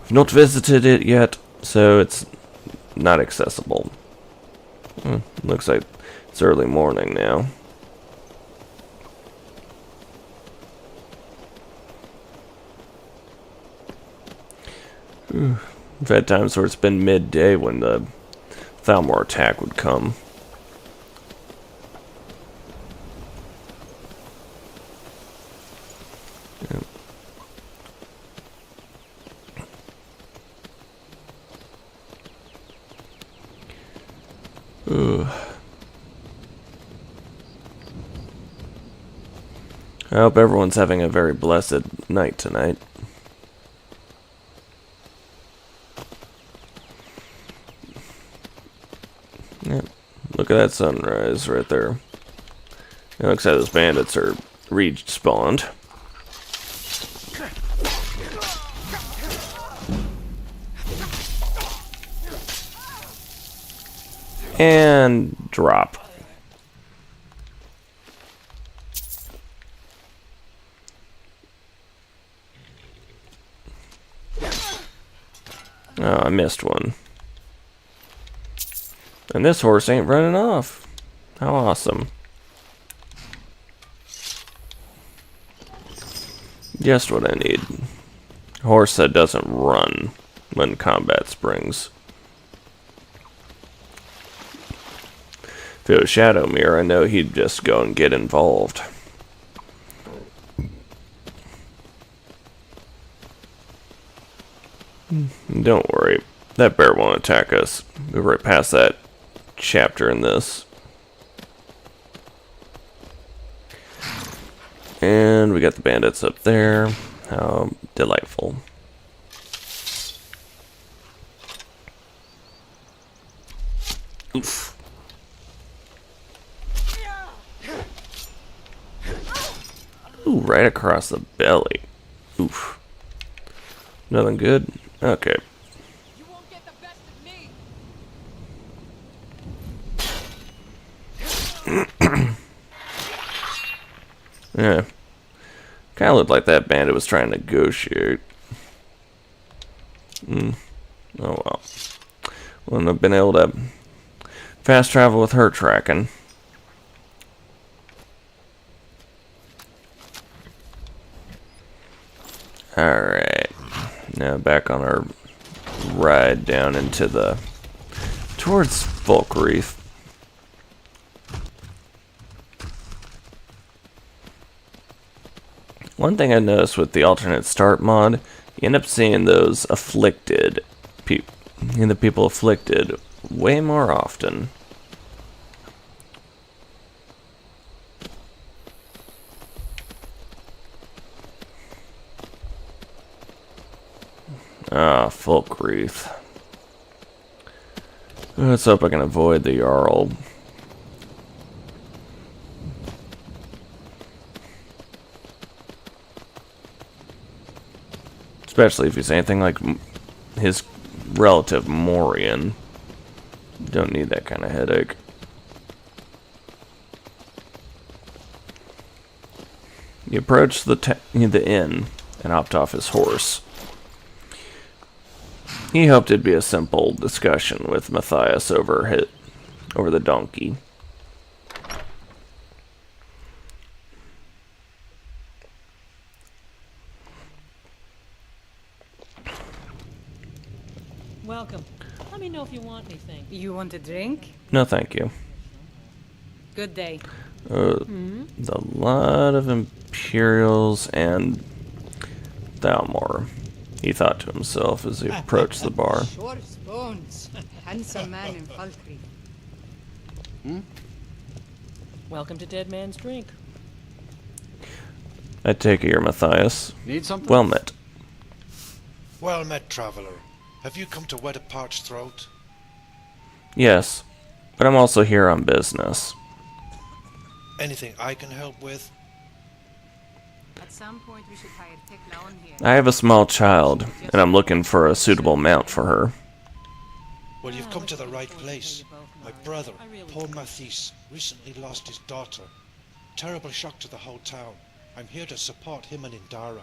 I've not visited it yet, so it's not accessible. Looks like it's early morning now. I've had times where it's been midday when the Thalmor attack would come. Yep. I hope everyone's having a very blessed night tonight. Yep. Look at that sunrise right there. It looks like those bandits are respawned. And drop. Oh, I missed one. And this horse ain't running off. How awesome. Just what I need. A horse that doesn't run when combat springs. If it was Shadowmere, I know he'd just go and get involved. Don't worry. That bear won't attack us. We're right past that chapter in this. And we got the bandits up there. How delightful. Oof. Ooh, right across the belly. Oof. Nothing good? Okay. You won't get the best of me. Yeah. Kind of looked like that bandit was trying to negotiate. Oh well. Wouldn't have been able to fast travel with her tracking. Alright. Now back on our ride down into towards Volkreath. One thing I noticed with the alternate start mod, you end up seeing those afflicted the people afflicted way more often. Ah, Volkreath. Let's hope I can avoid the Jarl. Especially if he's anything like his relative Morian. Don't need that kind of headache. He approached the inn and hopped off his horse. He hoped it'd be a simple discussion with Matthias over the donkey. Welcome. Let me know if you want anything. You want a drink? No, thank you. Good day. A lot of Imperials and Thalmor, he thought to himself as he approached the bar. Short bones. Handsome man in Falkreath. Welcome to Dead Man's Drink. I take it you're Matthias. Need something? Well met. Well met, traveler. Have you come to wet a parched throat? Yes, but I'm also here on business. Anything I can help with? At some point we should hire Tekla on here. I have a small child, and I'm looking for a suitable mount for her. Well, you've come to the right place. My brother, Paul Mathis, recently lost his daughter. Terrible shock to the whole town. I'm here to support him and Indara.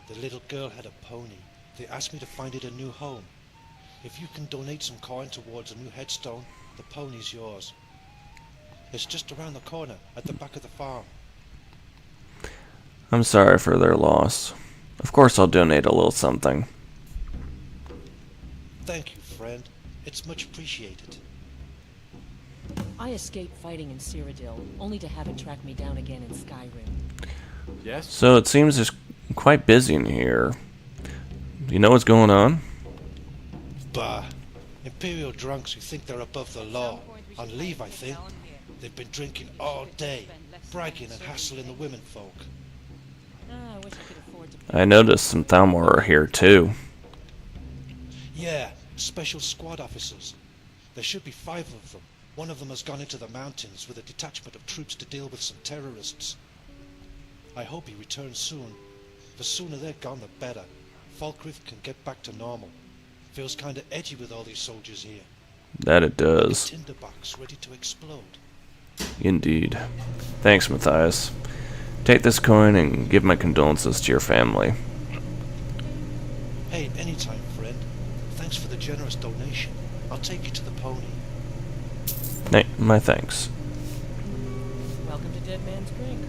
The little girl had a pony. They asked me to find it a new home. If you can donate some coin towards a new headstone, the pony's yours. It's just around the corner, at the back of the farm. I'm sorry for their loss. Of course I'll donate a little something. Thank you, friend. It's much appreciated. I escaped fighting in Cyrodiil, only to have it track me down again in Skyrim. Yes? So it seems it's quite busy in here. Do you know what's going on? Bah. Imperial drunks who think they're above the law. On leave, I think. They've been drinking all day, bragging and hassling the women folk. I wish I could afford to. I noticed some Thalmor are here too. Yeah, special squad officers. There should be 5 of them. One of them has gone into the mountains with a detachment of troops to deal with some terrorists. I hope he returns soon. The sooner they're gone, the better. Falkreath can get back to normal. Feels kinda edgy with all these soldiers here. That it does. Tinderbox ready to explode. Indeed. Thanks, Matthias. Take this coin and give my condolences to your family. Hey, anytime, friend. Thanks for the generous donation. I'll take you to the pony. Nay, my thanks. Welcome to Dead Man's Drink.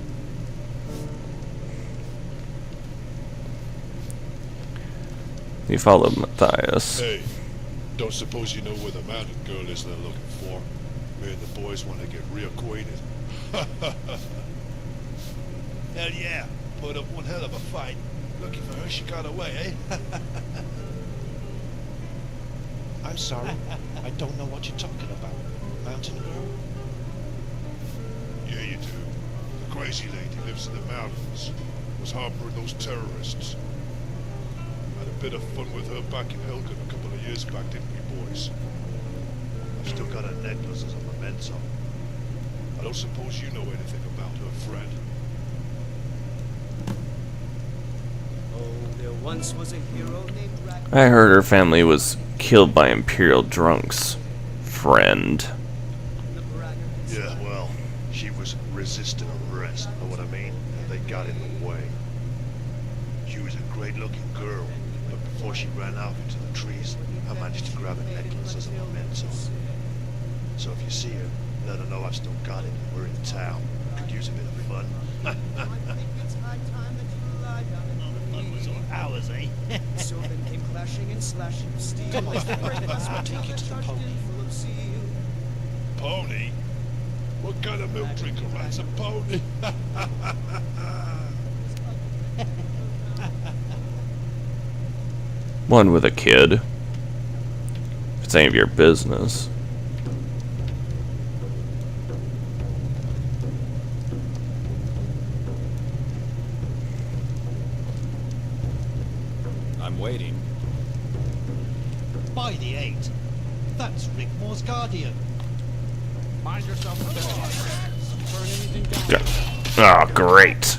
We followed Matthias. Hey, don't suppose you know where the mounted girl is they're looking for? Me and the boys want to get reacquainted. Hell yeah, put up one hell of a fight. Lucky for her she got away, eh? I'm sorry, I don't know what you're talking about. Mountain girl? Yeah, you do. The crazy lady lives in the mountains. Was harboring those terrorists. Had a bit of fun with her back in Helgen a couple of years back, didn't we, boys? I've still got her necklace as a memento. I don't suppose you know anything about her, friend. Oh, there once was a hero named I heard her family was killed by Imperial drunks. Friend. Yeah, well, she was resisting arrest, know what I mean? And they got in the way. She was a great-looking girl, but before she ran off into the trees, I managed to grab a necklace as a memento. So if you see her, let her know I've still got it and we're in town. Could use a bit of fun. Fun was all ours, eh? So then came clashing and slashing of steel. Come on, I'll take you to the pony. Pony? What kind of milk drinker rides a pony? One with a kid. If it's any of your business. I'm waiting. By the 8. That's Rigmor's guardian. Mind yourself a bit. Burn anything down. Yeah. Oh, great.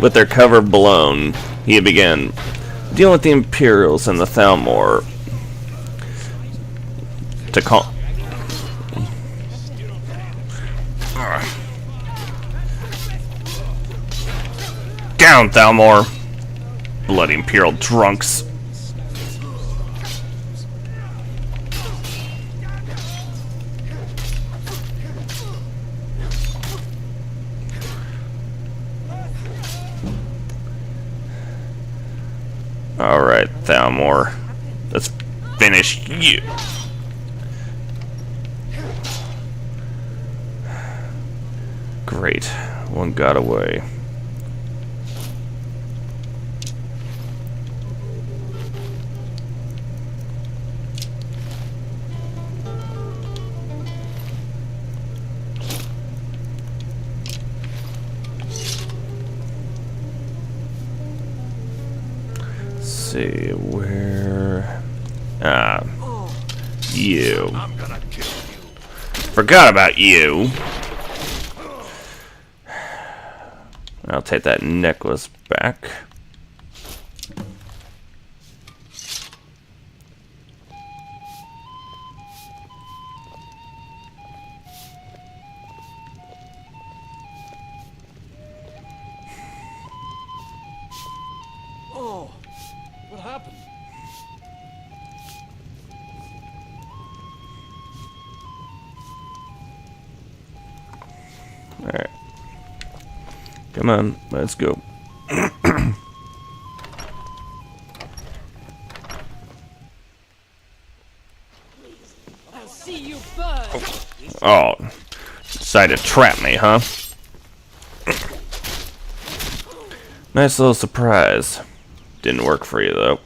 With their cover blown, he began dealing with the Imperials and the Thalmor to call. Down, Thalmor! Bloody Imperial drunks. Alright, Thalmor. Let's finish you. Great. One got away. Let's see where. You. I'm gonna kill you. Forgot about you. I'll take that necklace back. Oh, what happened? Alright. Come on, let's go. I'll see you burn! Oh, decided to trap me, huh? Nice little surprise. Didn't work for you, though.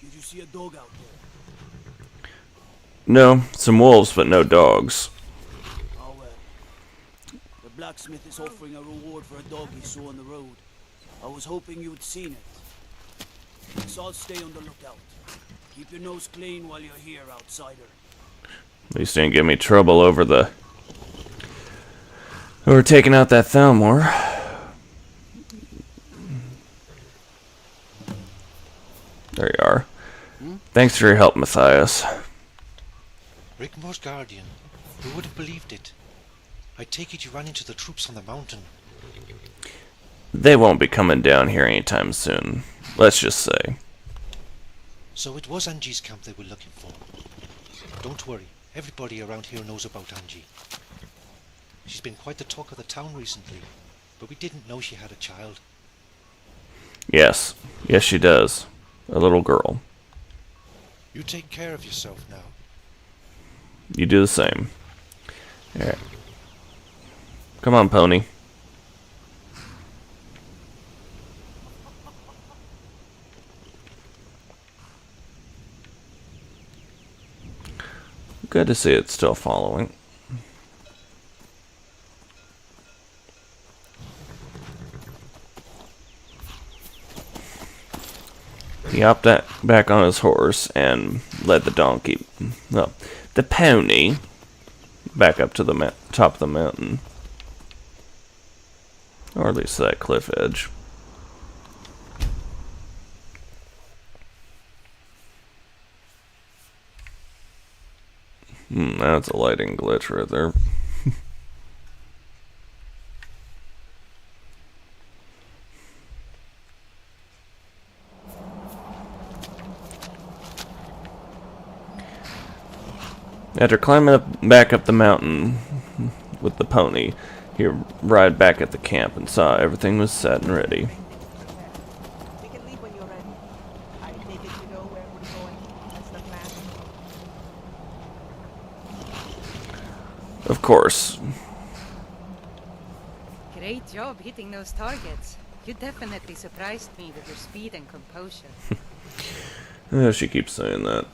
Did you see a dog out there? No, some wolves, but no dogs. Oh well. The blacksmith is offering a reward for a dog he saw on the road. I was hoping you'd seen it. So I'll stay on the lookout. Keep your nose clean while you're here, outsider. At least didn't give me trouble over the... Over taking out that Thalmor. There you are. Thanks for your help, Matthias. Rigmor's guardian. Who would have believed it? I take it you ran into the troops on the mountain. They won't be coming down here anytime soon. Let's just say. So it was Angie's camp they were looking for. Don't worry, everybody around here knows about Angie. She's been quite the talk of the town recently, but we didn't know she had a child. Yes. Yes, she does. A little girl. You take care of yourself now. You do the same. Alright. Come on, pony. Good to see it's still following. He hopped back on his horse and led the donkey, no, the pony, back up to the top of the mountain. Or at least that cliff edge. That's a lighting glitch right there. After climbing back up the mountain with the pony, he arrived back at the camp and saw everything was set and ready. We can leave when you're ready. I take it you know where we're going. That's the plan. Of course. Great job hitting those targets. You definitely surprised me with your speed and composure. She keeps saying that.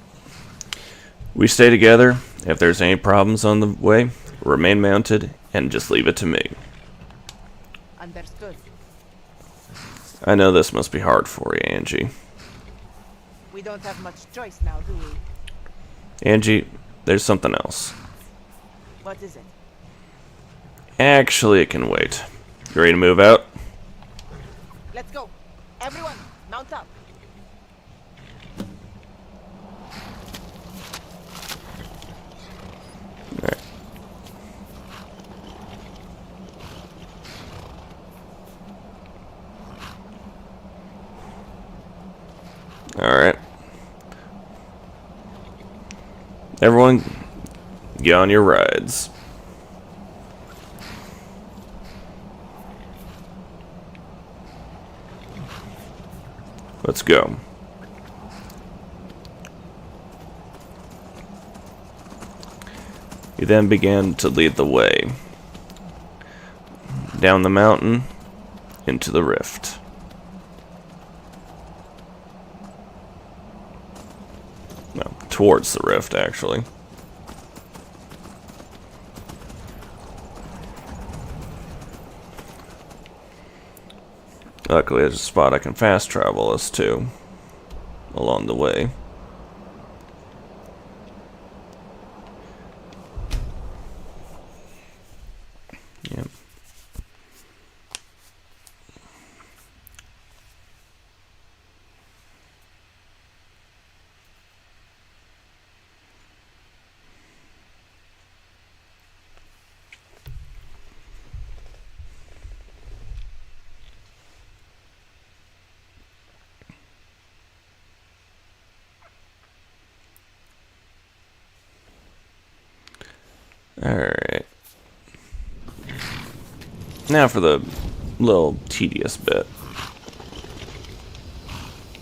We stay together. If there's any problems on the way, remain mounted and just leave it to me. Understood. I know this must be hard for you, Angie. We don't have much choice now, do we? Angie, there's something else. What is it? Actually, it can wait. You ready to move out? Let's go. Everyone, mount up. Alright. Alright. Everyone, get on your rides. Let's go. He then began to lead the way down the mountain into the rift. No, towards the rift, actually. Luckily, there's a spot I can fast travel us to along the way. Yep. Alright. Now for the little tedious bit.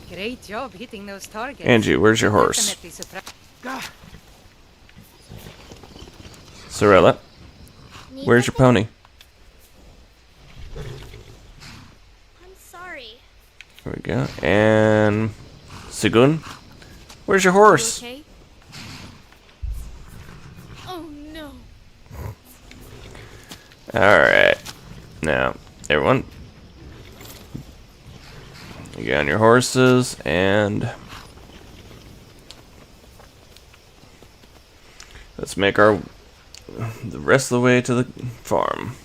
Great job hitting those targets. Angie, where's your horse? Definitely surprised. Sorella, where's your pony? I'm sorry. There we go. And Sigun, where's your horse? You okay? Oh no. Alright. Now, everyone, you get on your horses and let's make the rest of the way to the farm.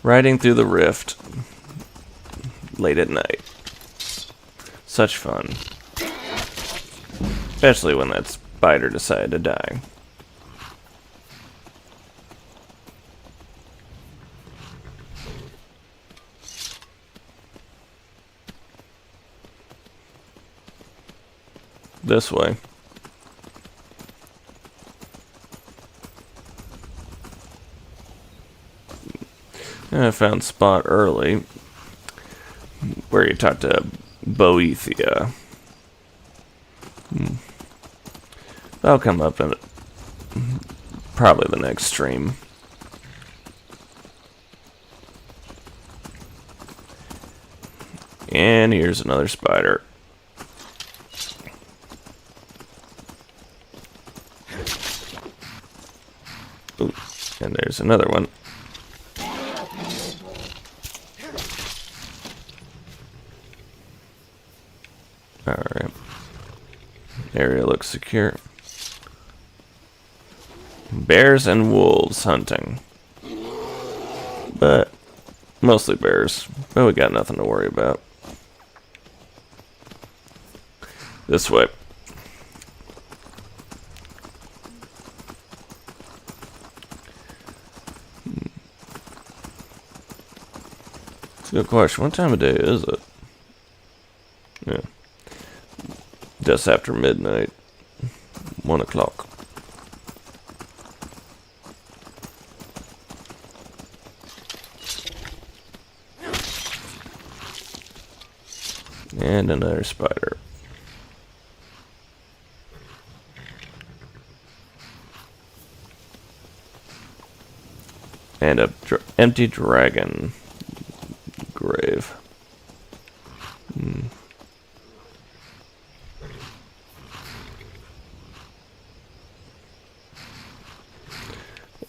Riding through the rift late at night. Such fun. Especially when that spider decided to die. This way. And I found a spot early where you talked to Boethia. That'll come up in probably the next stream. And here's another spider. Ooh, and there's another one. Alright. Area looks secure. Bears and wolves hunting. But mostly bears. But we got nothing to worry about. This way. It's a good question. What time of day is it? Yeah. Just after midnight. 1 o'clock. And another spider. And a empty dragon grave.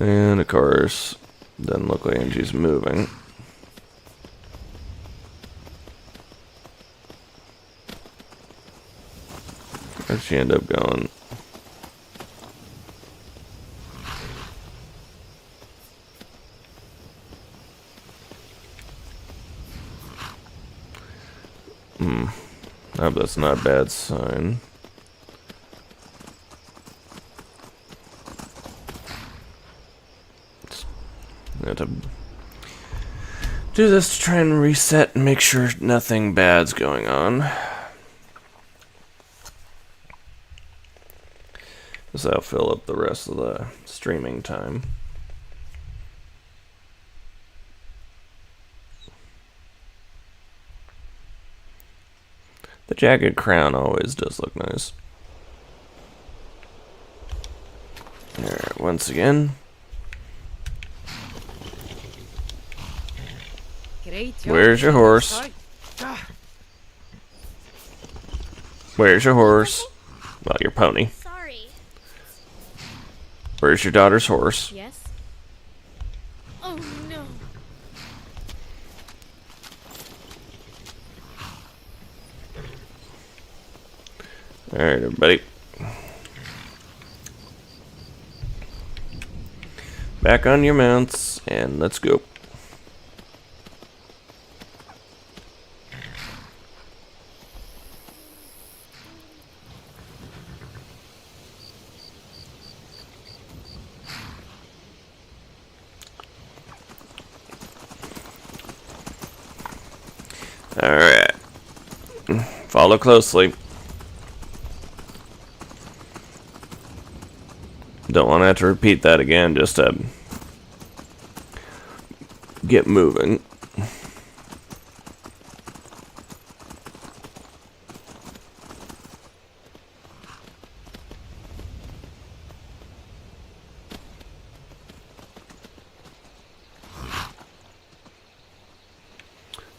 And of course, doesn't look like Angie's moving. Where'd she end up going? I hope that's not a bad sign. I have to do this to try and reset and make sure nothing bad's going on. This will fill up the rest of the streaming time. jagged crown always does look nice. Alright, once again. Great job. Where's your hitting those horse? tar- Where's your horse? Well, your pony. Sorry. Where's your daughter's horse? Yes? Oh no. Alright, everybody. Back on your mounts, and let's go. Alright. Follow closely. Don't want to have to repeat that again, just to get moving.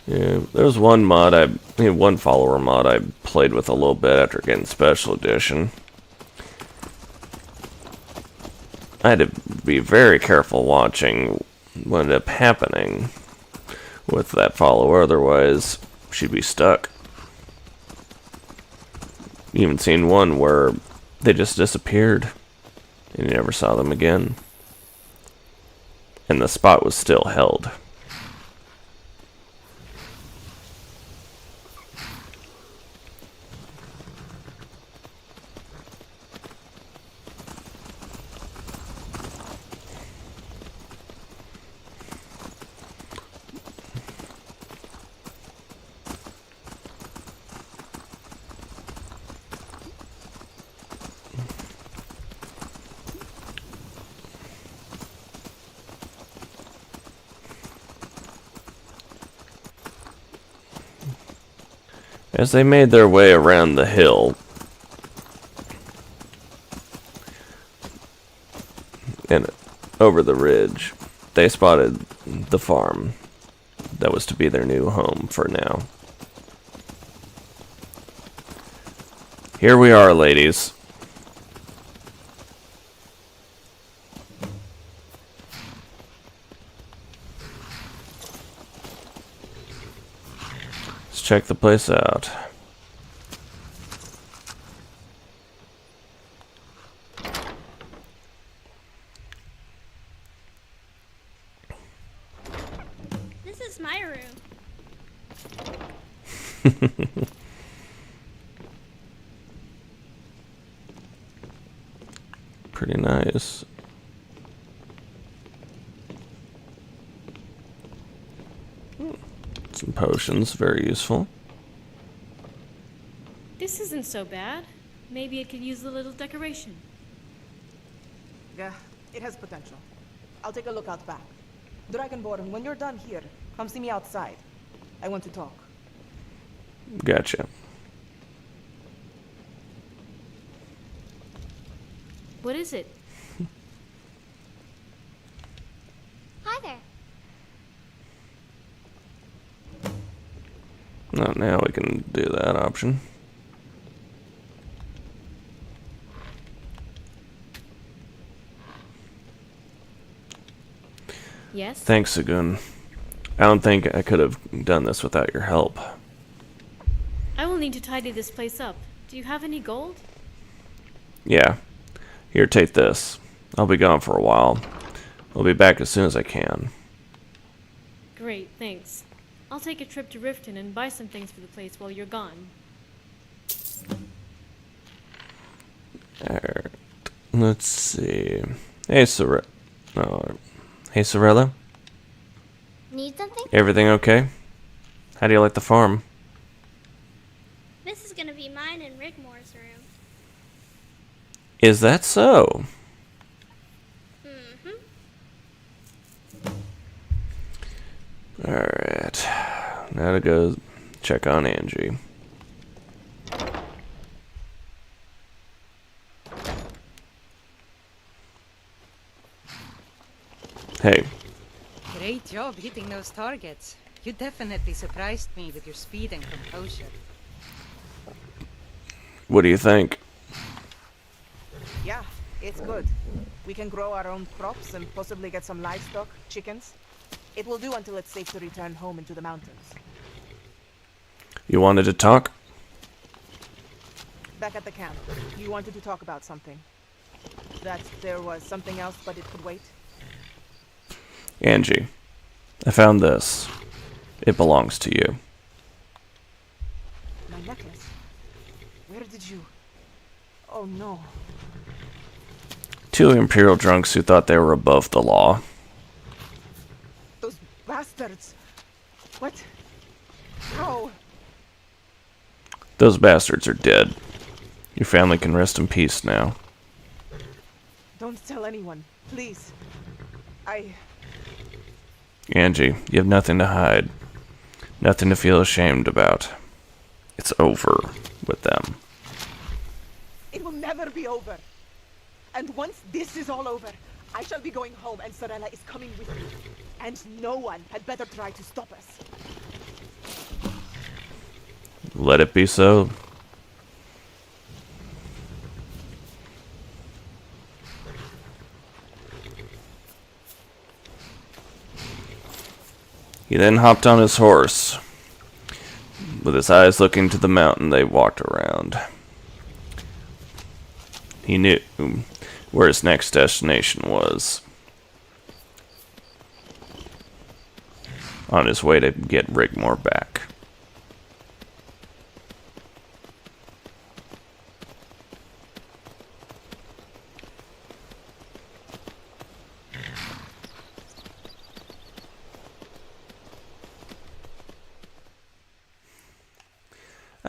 Yeah, there was one one follower mod I played with a little bit after getting Special Edition. I had to be very careful watching what ended up happening with that follower, otherwise she'd be stuck. Even seen one where they just disappeared and you never saw them again. And the spot was still held. As they made their way around the hill and over the ridge, they spotted the farm that was to be their new home for now. Here we are, ladies. Check the place out. This is my room. Pretty nice. Some potions, very useful. This isn't so bad. Maybe it could use a little decoration. Yeah, it has potential. I'll take a look out back. Dragonborn, when you're done here, come see me outside. I want to talk. Gotcha. What is it? Hi there. Oh, now we can do that option. Yes? Thanks, Sagun. I don't think I could have done this without your help. I will need to tidy this place up. Do you have any gold? Yeah. Here, take this. I'll be gone for a while. I'll be back as soon as I can. Great, thanks. I'll take a trip to Riften and buy some things for the place while you're gone. Alright. Let's see. Hey, Sorella. Oh. Hey, Sorella. Need something? Everything okay? How do you like the farm? This is gonna be mine and Rigmor's room. Is that so? Mm-hmm. Alright. Now to go check on Angie. Hey, Great job hitting those targets. You definitely surprised me with your speed and composure. what do you think? Yeah, it's good. We can grow our own crops and possibly get some livestock, chickens. It will do until it's safe to return home into the mountains. You wanted to talk? Back at the camp, you wanted to talk about something. That there was something else, but it could wait. Angie, I found this. It belongs to you. My necklace. Where did you... Oh no. Two Imperial drunks who thought they were above the law. Those bastards. What? How? Those bastards are dead. Your family can rest in peace now. Don't tell anyone, please. Angie, you have nothing to hide. Nothing to feel ashamed about. It's over with them. It will never be over. And once this is all over, I shall be going home and Sorella is coming with me. And no one had better try to stop us. Let it be so. He then hopped on his horse. With his eyes looking to the mountain, they walked around. He knew where his next destination was. On his way to get Rigmor back.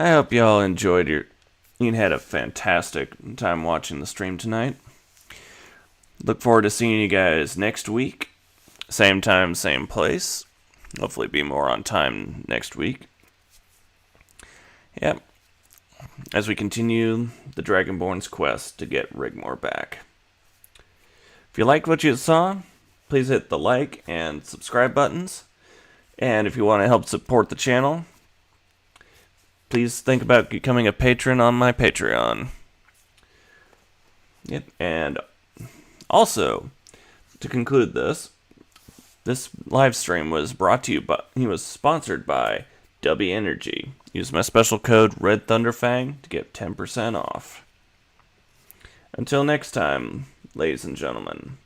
I hope y'all enjoyed you had a fantastic time watching the stream tonight. Look forward to seeing you guys next week. Same time, same place. Hopefully be more on time next week. Yep. As we continue the Dragonborn's quest to get Rigmor back. If you liked what you saw, please hit the like and subscribe buttons. And if you want to help support the channel, please think about becoming a patron on my Patreon. Yep, and also, to conclude this live stream was brought to you by, he was sponsored by W Energy. Use my special code RedThunderFang to get 10% off. Until next time, ladies and gentlemen,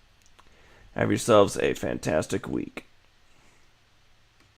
have yourselves a fantastic week.